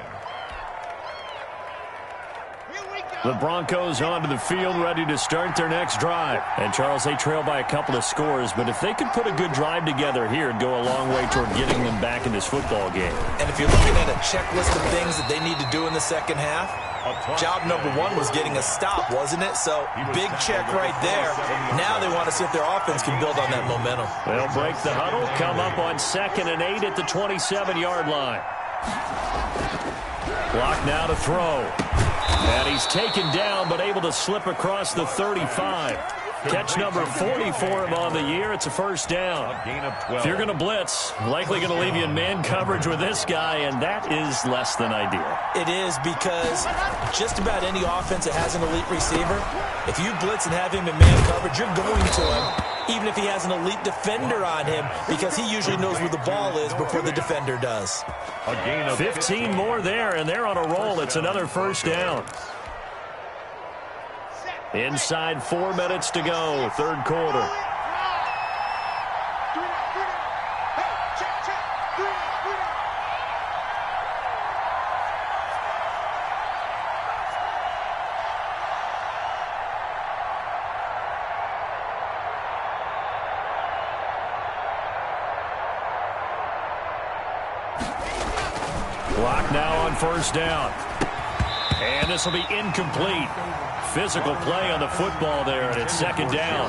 Here we go. The Broncos onto the field, ready to start their next drive. And, Charles, they trail by a couple of scores, but if they could put a good drive together here, it'd go a long way toward getting them back in this football game. And if you're looking at a checklist of things that they need to do in the second half, job number one was getting a stop, wasn't it? So, big check right there. Now they want to see if their offense can build on that momentum. They'll break the huddle, come up on 2nd and 8 at the 27-yard line. Clock now to throw. And he's taken down, but able to slip across the 35. Catch number 40 for him on the year. It's a first down. If you're going to blitz, likely going to leave you in man coverage with this guy, and that is less than ideal. It is, because just about any offense that has an elite receiver, if you blitz and have him in man coverage, you're going to him, even if he has an elite defender on him, because he usually knows where the ball is before the defender does. 15 more there, and they're on a roll. It's another first down. Inside 4 minutes to go, third quarter. Clock now on first down. And this will be incomplete. Physical play on the football there, and it's second down.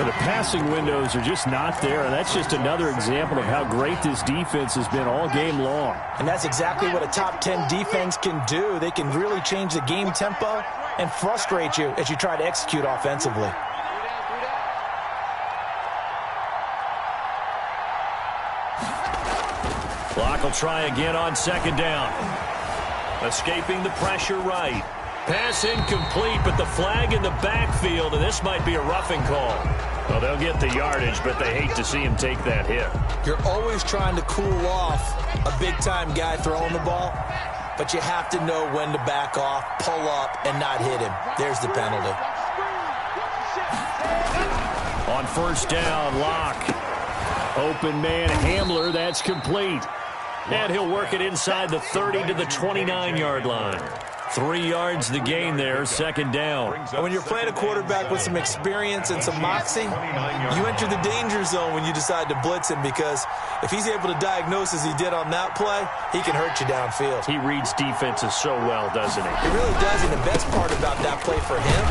The passing windows are just not there, and that's just another example of how great this defense has been all game long. And that's exactly what a top 10 defense can do. They can really change the game tempo and frustrate you as you try to execute offensively. Clock will try again on second down. Escaping the pressure right. Pass incomplete, but the flag in the backfield, and this might be a roughing call. Well, they'll get the yardage, but they hate to see him take that hit. You're always trying to cool off a big-time guy throwing the ball, but you have to know when to back off, pull up, and not hit him. There's the penalty. On first down, Locke. Open man, Hamler, that's complete. And he'll work it inside the 30 to the 29-yard line. 3 yards the gain there, second down. And when you're playing a quarterback with some experience and some moxie, you enter the danger zone when you decide to blitz him, because if he's able to diagnose as he did on that play, he can hurt you downfield. He reads defenses so well, doesn't he? He really does, and the best part about that play for him,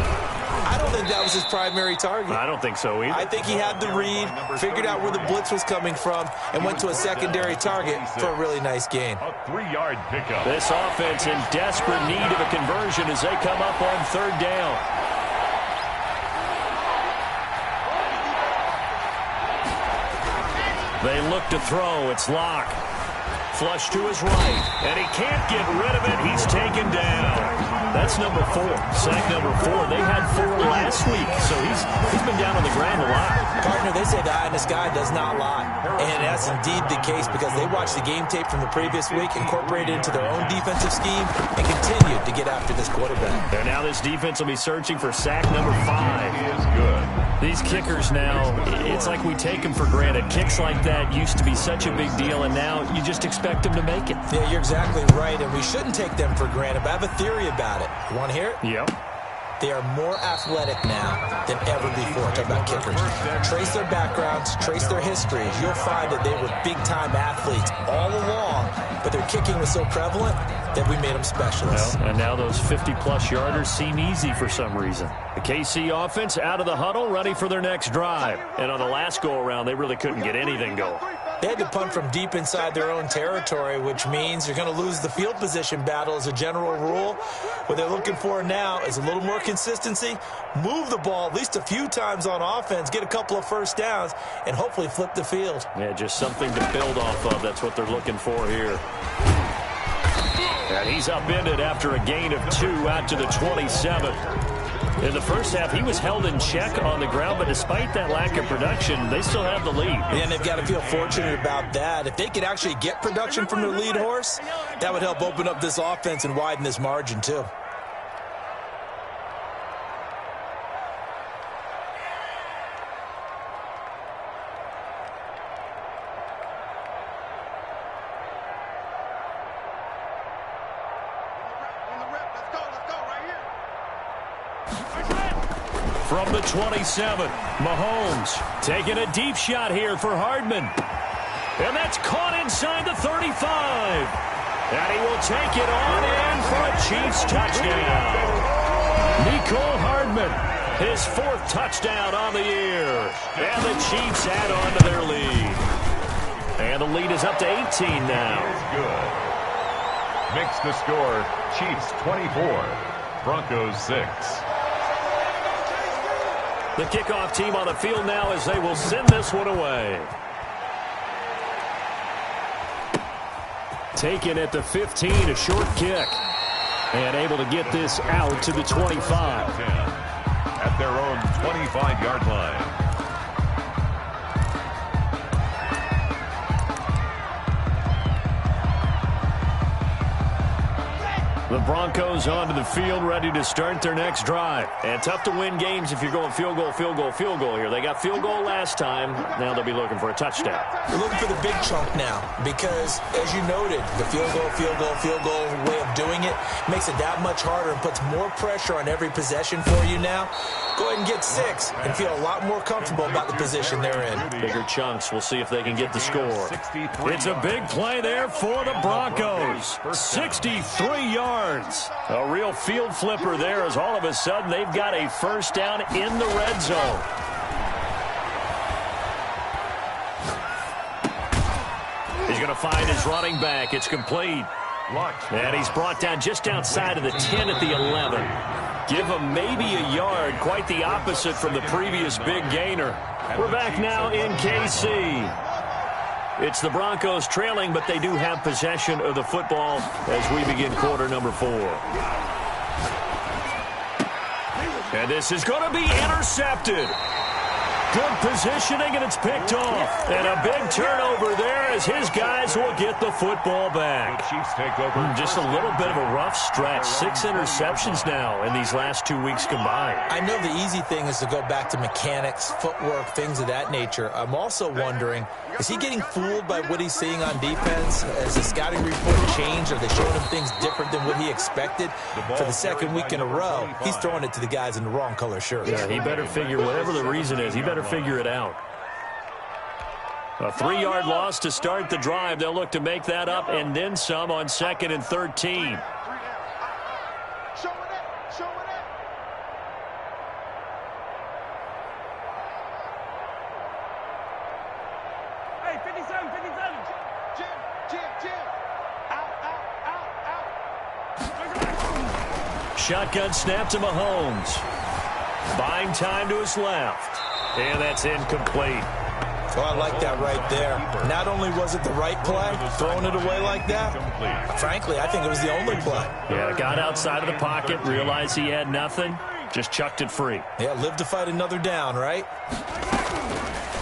I don't think that was his primary target. I don't think so either. I think he had the read, figured out where the blitz was coming from, and went to a secondary target for a really nice gain. A 3-yard pickup. This offense in desperate need of a conversion as they come up on third down. They look to throw. It's Locke. Flush to his right, and he can't get rid of it. He's taken down. That's number 4. Sack number 4. They had 4 last week, so he's been down on the ground a lot. Partner, they say the eye in the sky does not lie. And that's indeed the case, because they watched the game tape from the previous week, incorporated it into their own defensive scheme, and continued to get after this quarterback. And now this defense will be searching for sack number 5. Is good. These kickers now, it's like we take them for granted. Kicks like that used to be such a big deal, and now you just expect them to make it. Yeah, you're exactly right, and we shouldn't take them for granted, but I have a theory about it. You want to hear it? Yep. They are more athletic now than ever before. Talk about kickers. Trace their backgrounds, trace their histories. You'll find that they were big-time athletes all along, but their kicking was so prevalent that we made them specialists. Well, and now those 50-plus yarders seem easy for some reason. The KC offense out of the huddle, ready for their next drive. And on the last go-around, they really couldn't get anything going. They had to punt from deep inside their own territory, which means you're going to lose the field position battle as a general rule. What they're looking for now is a little more consistency, move the ball at least a few times on offense, get a couple of first downs, and hopefully flip the field. Yeah, just something to build off of. That's what they're looking for here. And he's upended after a gain of 2 out to the 27. In the first half, he was held in check on the ground, but despite that lack of production, they still have the lead. And they've got to feel fortunate about that. If they could actually get production from their lead horse, that would help open up this offense and widen this margin too. From the 27, Mahomes taking a deep shot here for Hardman. And that's caught inside the 35. And he will take it on in for a Chiefs touchdown. Mecole Hardman, his 4th touchdown on the year. And the Chiefs add on to their lead. And the lead is up to 18 now. Good. Makes the score Chiefs 24, Broncos 6. The kickoff team on the field now as they will send this one away. Taken at the 15, a short kick. And able to get this out to the 25. At their own 25-yard line. The Broncos onto the field, ready to start their next drive. And tough to win games if you're going field goal, field goal, field goal here. They got field goal last time. Now they'll be looking for a touchdown. They're looking for the big chunk now because, as you noted, the field goal way of doing it makes it that much harder and puts more pressure on every possession for you now. Go ahead and get 6 and feel a lot more comfortable about the position they're in. Bigger chunks. We'll see if they can get the score. It's a big play there for the Broncos. 63 yards. A real field flipper there as all of a sudden they've got a first down in the red zone. He's going to find his running back. It's complete. And he's brought down just outside of the 10 at the 11. Give him maybe a yard. Quite the opposite from the previous big gainer. We're back now in KC. It's the Broncos trailing, but they do have possession of the football as we begin quarter number 4. And this is going to be intercepted. Good positioning, and it's picked off. And a big turnover there as his guys will get the football back. The Chiefs take over. Just a little bit of a rough stretch. 6 interceptions now in these last 2 weeks combined. I know the easy thing is to go back to mechanics, footwork, things of that nature. I'm also wondering, is he getting fooled by what he's seeing on defense? Has the scouting report changed? Are they showing him things different than what he expected? For the second week in a row, he's throwing it to the guys in the wrong color shirts. Yeah, he better figure, whatever the reason is, he better figure it out. A 3-yard loss to start the drive. They'll look to make that up and then some on 2nd and 13. Shotgun snap to Mahomes. Buying time to his left. And that's incomplete. Oh, I like that right there. Not only was it the right play, throwing it away like that, frankly, I think it was the only play. Yeah, got outside of the pocket, realized he had nothing, just chucked it free. Yeah, live to fight another down, right?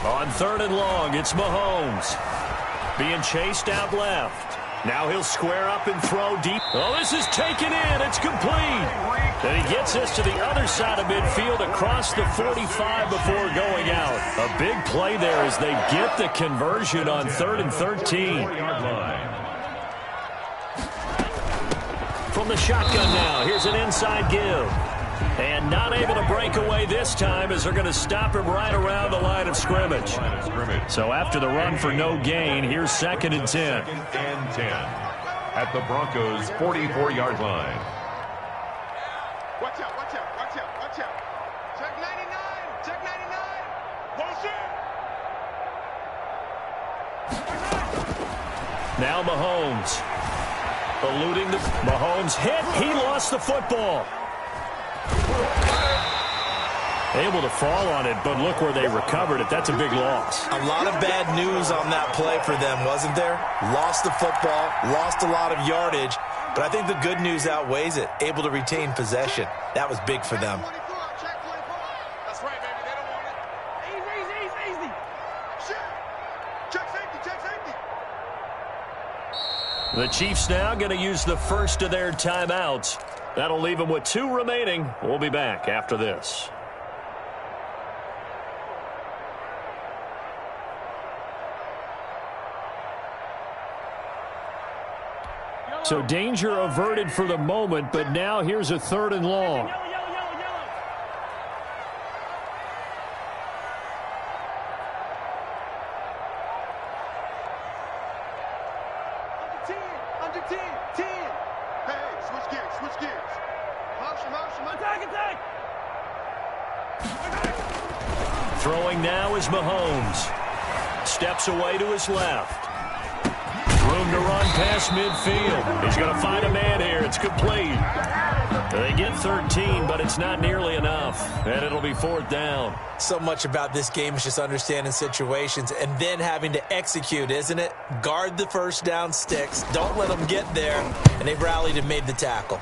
On 3rd and long, it's Mahomes. Being chased out left. Now he'll square up and throw deep. Oh, this is taken in. It's complete. And he gets this to the other side of midfield across the 45 before going out. A big play there as they get the conversion on 3rd and 13. From the shotgun now, here's an inside give. And not able to break away this time as they're going to stop him right around the line of scrimmage. So after the run for no gain, here's 2nd and 10. 2nd and 10 at the Broncos' 44-yard line. Watch out, watch out, watch out, watch out. Check 99, check 99. Bullshit. Now Mahomes. Eluding the Mahomes hit. He lost the football. Able to fall on it, but look where they recovered it. That's a big loss. A lot of bad news on that play for them, wasn't there? Lost the football, lost a lot of yardage, but I think the good news outweighs it. Able to retain possession. That was big for them. That's right, baby. They don't want it. Easy. Shit. Check safety, check safety. The Chiefs now going to use the first of their timeouts. That'll leave them with 2 remaining. We'll be back after this. So danger averted for the moment, but now here's a 3rd and long. Throwing now is Mahomes. Steps away to his left. Room to run past midfield. He's going to find a man here. It's complete. They get 13, but it's not nearly enough, and it'll be 4th down. So much about this game is just understanding situations and then having to execute, isn't it? Guard the first down sticks. Don't let them get there, and they've rallied and made the tackle.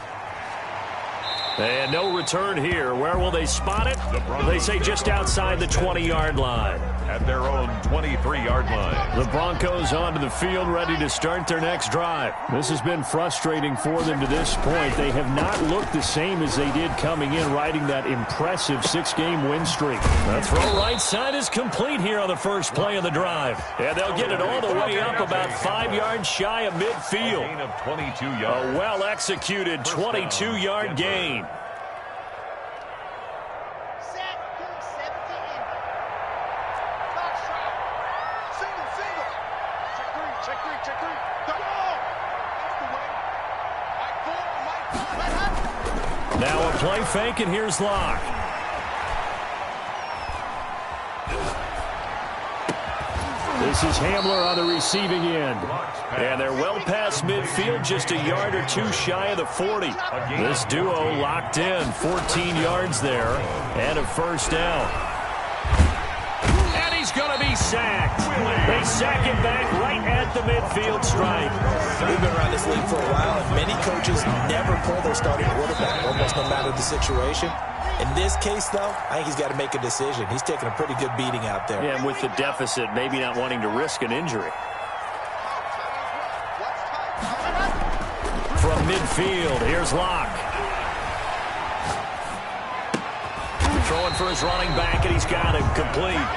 And no return here. Where will they spot it? They say just outside the 20-yard line. At their own 23-yard line. The Broncos onto the field, ready to start their next drive. This has been frustrating for them to this point. They have not looked the same as they did coming in, riding that impressive 6-game win streak. The throw right side is complete here on the first play of the drive. And they'll get it all the way up about 5 yards shy of midfield. Gain of 22 yards. A well-executed 22-yard gain. Now a play fake, and here's Locke. This is Hamler on the receiving end. And they're well past midfield, just a yard or two shy of the 40. This duo locked in, 14 yards there, and a first down. And he's going to be sacked. They sack him back right at the midfield stripe. We've been around this league for a while, and many coaches never pull their starting quarterback, almost no matter the situation. In this case, though, I think he's got to make a decision. He's taking a pretty good beating out there. Yeah, and with the deficit, maybe not wanting to risk an injury. From midfield, here's Locke. Throwing for his running back, and he's got him complete.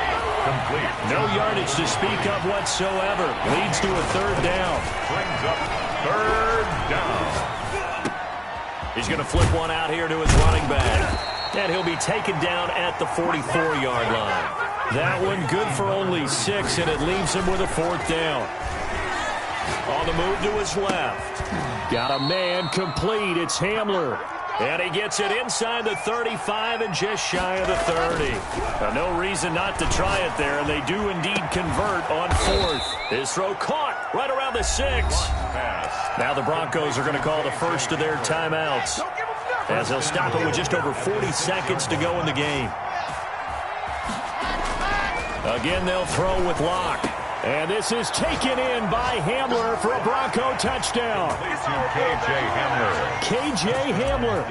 No yardage to speak of whatsoever. Leads to a 3rd down. Brings up 3rd down. He's going to flip one out here to his running back. And he'll be taken down at the 44-yard line. That one good for only 6, and it leaves him with a 4th down. On the move to his left. Got a man complete. It's Hamler. And he gets it inside the 35 and just shy of the 30. No reason not to try it there, and they do indeed convert on 4th. His throw caught right around the 6. Now the Broncos are going to call the first of their timeouts, as they'll stop it with just over 40 seconds to go in the game. Again, they'll throw with Locke. And this is taken in by Hamler for a Bronco touchdown. KJ Hamler.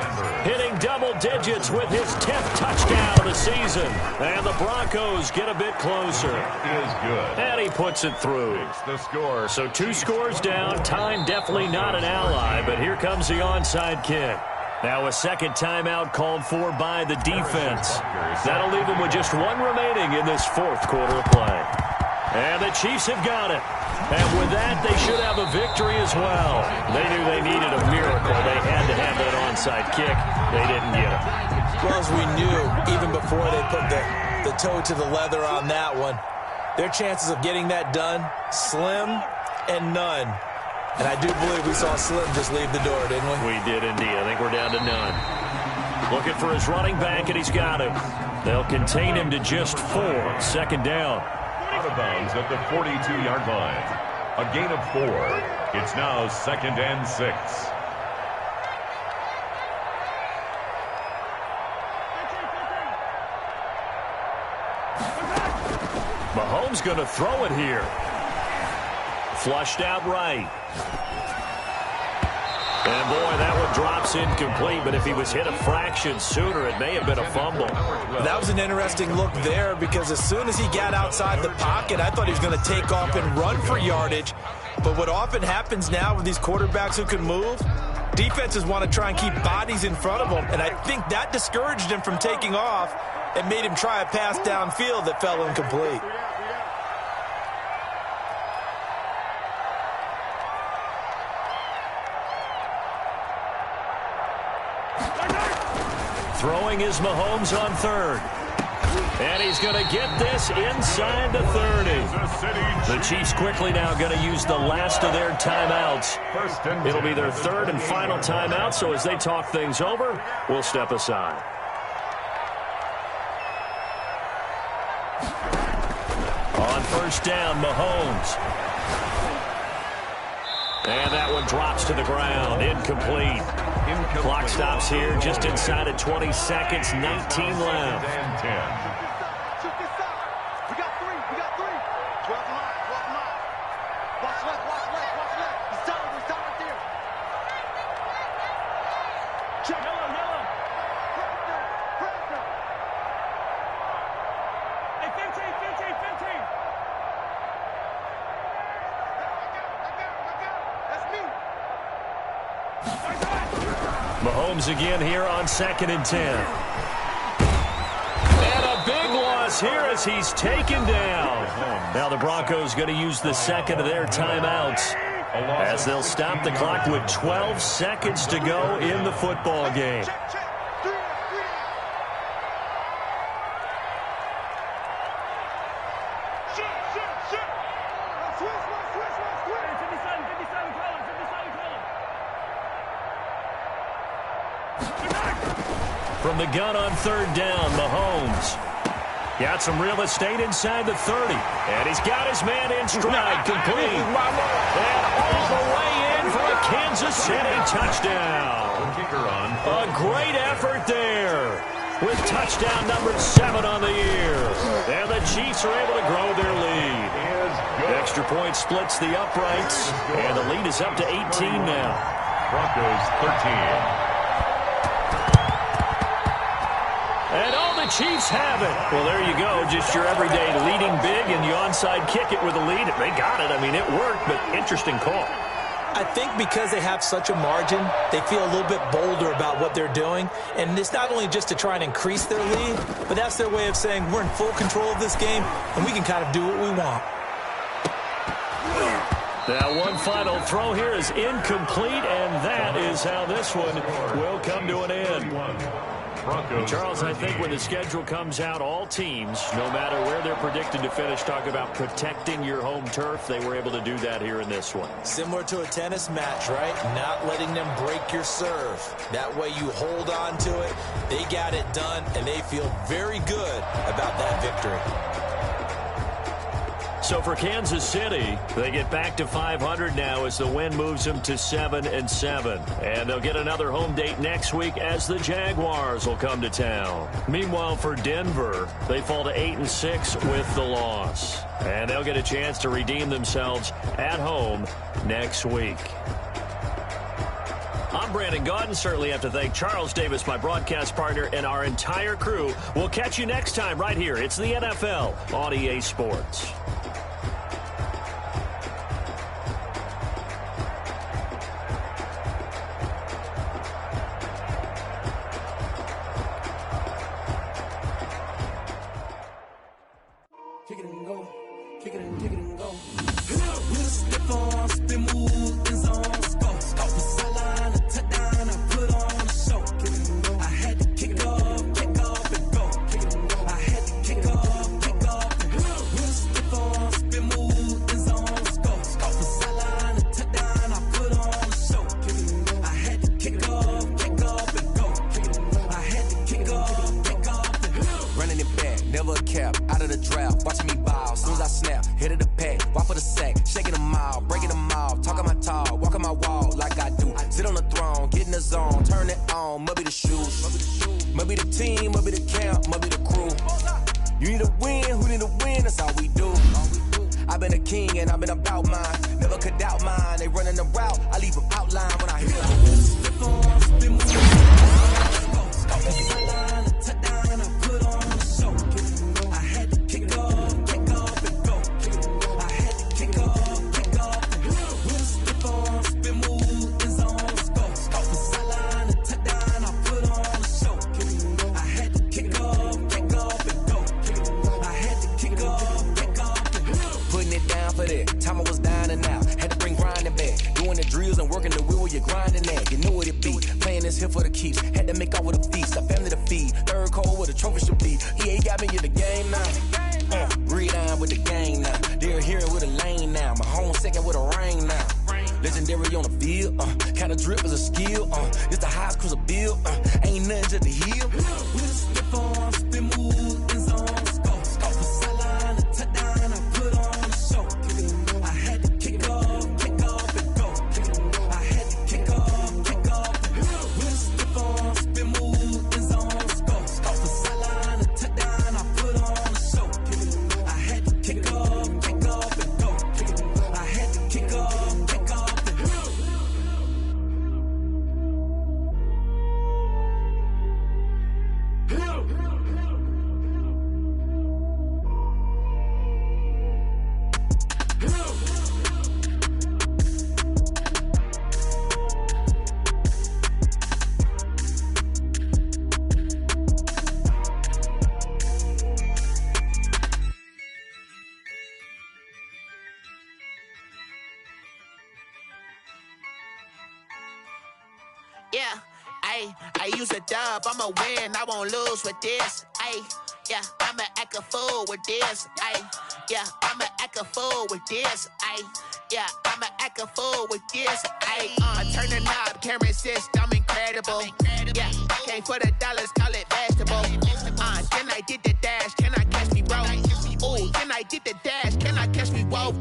Hitting double digits with his 10th touchdown of the season. And the Broncos get a bit closer. Is good. And he puts it through. The score. So 2 scores down. Time definitely not an ally, but here comes the onside kick. Now a second timeout called for by the defense. That'll leave them with just 1 remaining in this 4th quarter of play. And the Chiefs have got it. And with that, they should have a victory as well. They knew they needed a miracle. They had to have that onside kick. They didn't get it. Well, as we knew, even before they put the toe to the leather on that one, their chances of getting that done, slim and none. And I do believe we saw Slim just leave the door, didn't we? We did indeed. I think we're down to none. Looking for his running back, and he's got him. They'll contain him to just 4. 2nd down. Out of bounds at the 42-yard line. A gain of 4. It's now 2nd and 6. Mahomes going to throw it here. Flushed out right. And boy, that one drops incomplete, but if he was hit a fraction sooner, it may have been a fumble. That was an interesting look there, because as soon as he got outside the pocket, I thought he was going to take off and run for yardage. But what often happens now with these quarterbacks who can move, defenses want to try and keep bodies in front of them, and I think that discouraged him from taking off and made him try a pass downfield that fell incomplete. Throwing is Mahomes on 3rd. And he's going to get this inside the 30. The Chiefs quickly now going to use the last of their timeouts. It'll be their third and final timeout, so as they talk things over, we'll step aside. On first down, Mahomes. And that one drops to the ground. Incomplete. Clock stops here just inside of 20 seconds. 19 left. We got three. 12 line. Watch left. He's down right there. Check. Yellow. Pressure. Hey, 15. That's me. Mahomes again here on 2nd and 10. And a big loss here as he's taken down. Now the Broncos going to use the second of their timeouts as they'll stop the clock with 12 seconds to go in the football game. From the gun on third down, Mahomes. Got some real estate inside the 30. And he's got his man in stride, complete. And all the way in for a Kansas City touchdown. A great effort there with touchdown number 7 on the year. And the Chiefs are able to grow their lead. Extra point splits the uprights, and the lead is up to 18 now. Broncos 13. And all the Chiefs have it. Well, there you go. Just your everyday leading big, and you onside kick it with a lead. They got it. I mean, it worked, but interesting call. I think because they have such a margin, they feel a little bit bolder about what they're doing. And it's not only just to try and increase their lead, but that's their way of saying we're in full control of this game, and we can kind of do what we want. Now, one final throw here is incomplete, and that is how this one will come to an end. Charles, I think when the schedule comes out, all teams, no matter where they're predicted to finish, talk about protecting your home turf. They were able to do that here in this one. Similar to a tennis match, right? Not letting them break your serve. That way you hold on to it. They got it done, and they feel very good about that victory. So for Kansas City, they get back to 500 now as the win moves them to 7-7. And they'll get another home date next week as the Jaguars will come to town. Meanwhile, for Denver, they fall to 8-6 with the loss. And they'll get a chance to redeem themselves at home next week. I'm Brandon Gaudin. Certainly have to thank Charles Davis, my broadcast partner, and our entire crew. We'll catch you next time right here. It's the NFL on EA Sports. For the key keeps. Had to make off with a feast, a family to feed. Third cold with a trophy should be. EA got me in the game now. Read on with the gang now. They're here with a lane now. My home second with a ring now. Legendary on the field, kinda drip is a skill, it's the highest cruiser bill, ain't nothing to the heel. We just slip on, spin move, in zone, scope for sideline, a touchdown, I put on a show. I had to kick off and go. I had to kick off and go. We just slip on, spin move, in zone, scope for sideline, a touchdown, I put on a show. I had to kick off and go. I had to kick off. Yeah, I use a dub, I'ma win, I won't lose with this. Yeah, I'ma act a fool with this. Yeah, I'ma act a fool with this. Yeah, I'ma act a fool with this. I turn the knob, can't resist, I'm incredible. Yeah, came for the dollars, call it vegetable. Then I did the dash, can I catch me, bro? Ooh, then I did the dash, can I catch me, whoa?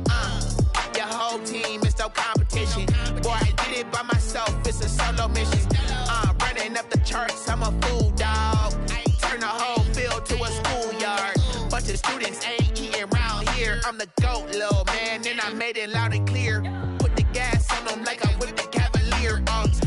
Your whole team is no competition. Boy, I did it by myself, it's a solo mission. Running up the charts, I'm a fool, dog. Turn the whole field to a schoolyard. Bunch of students ain't eating round here. I'm the GOAT, little man, and I made it loud and clear.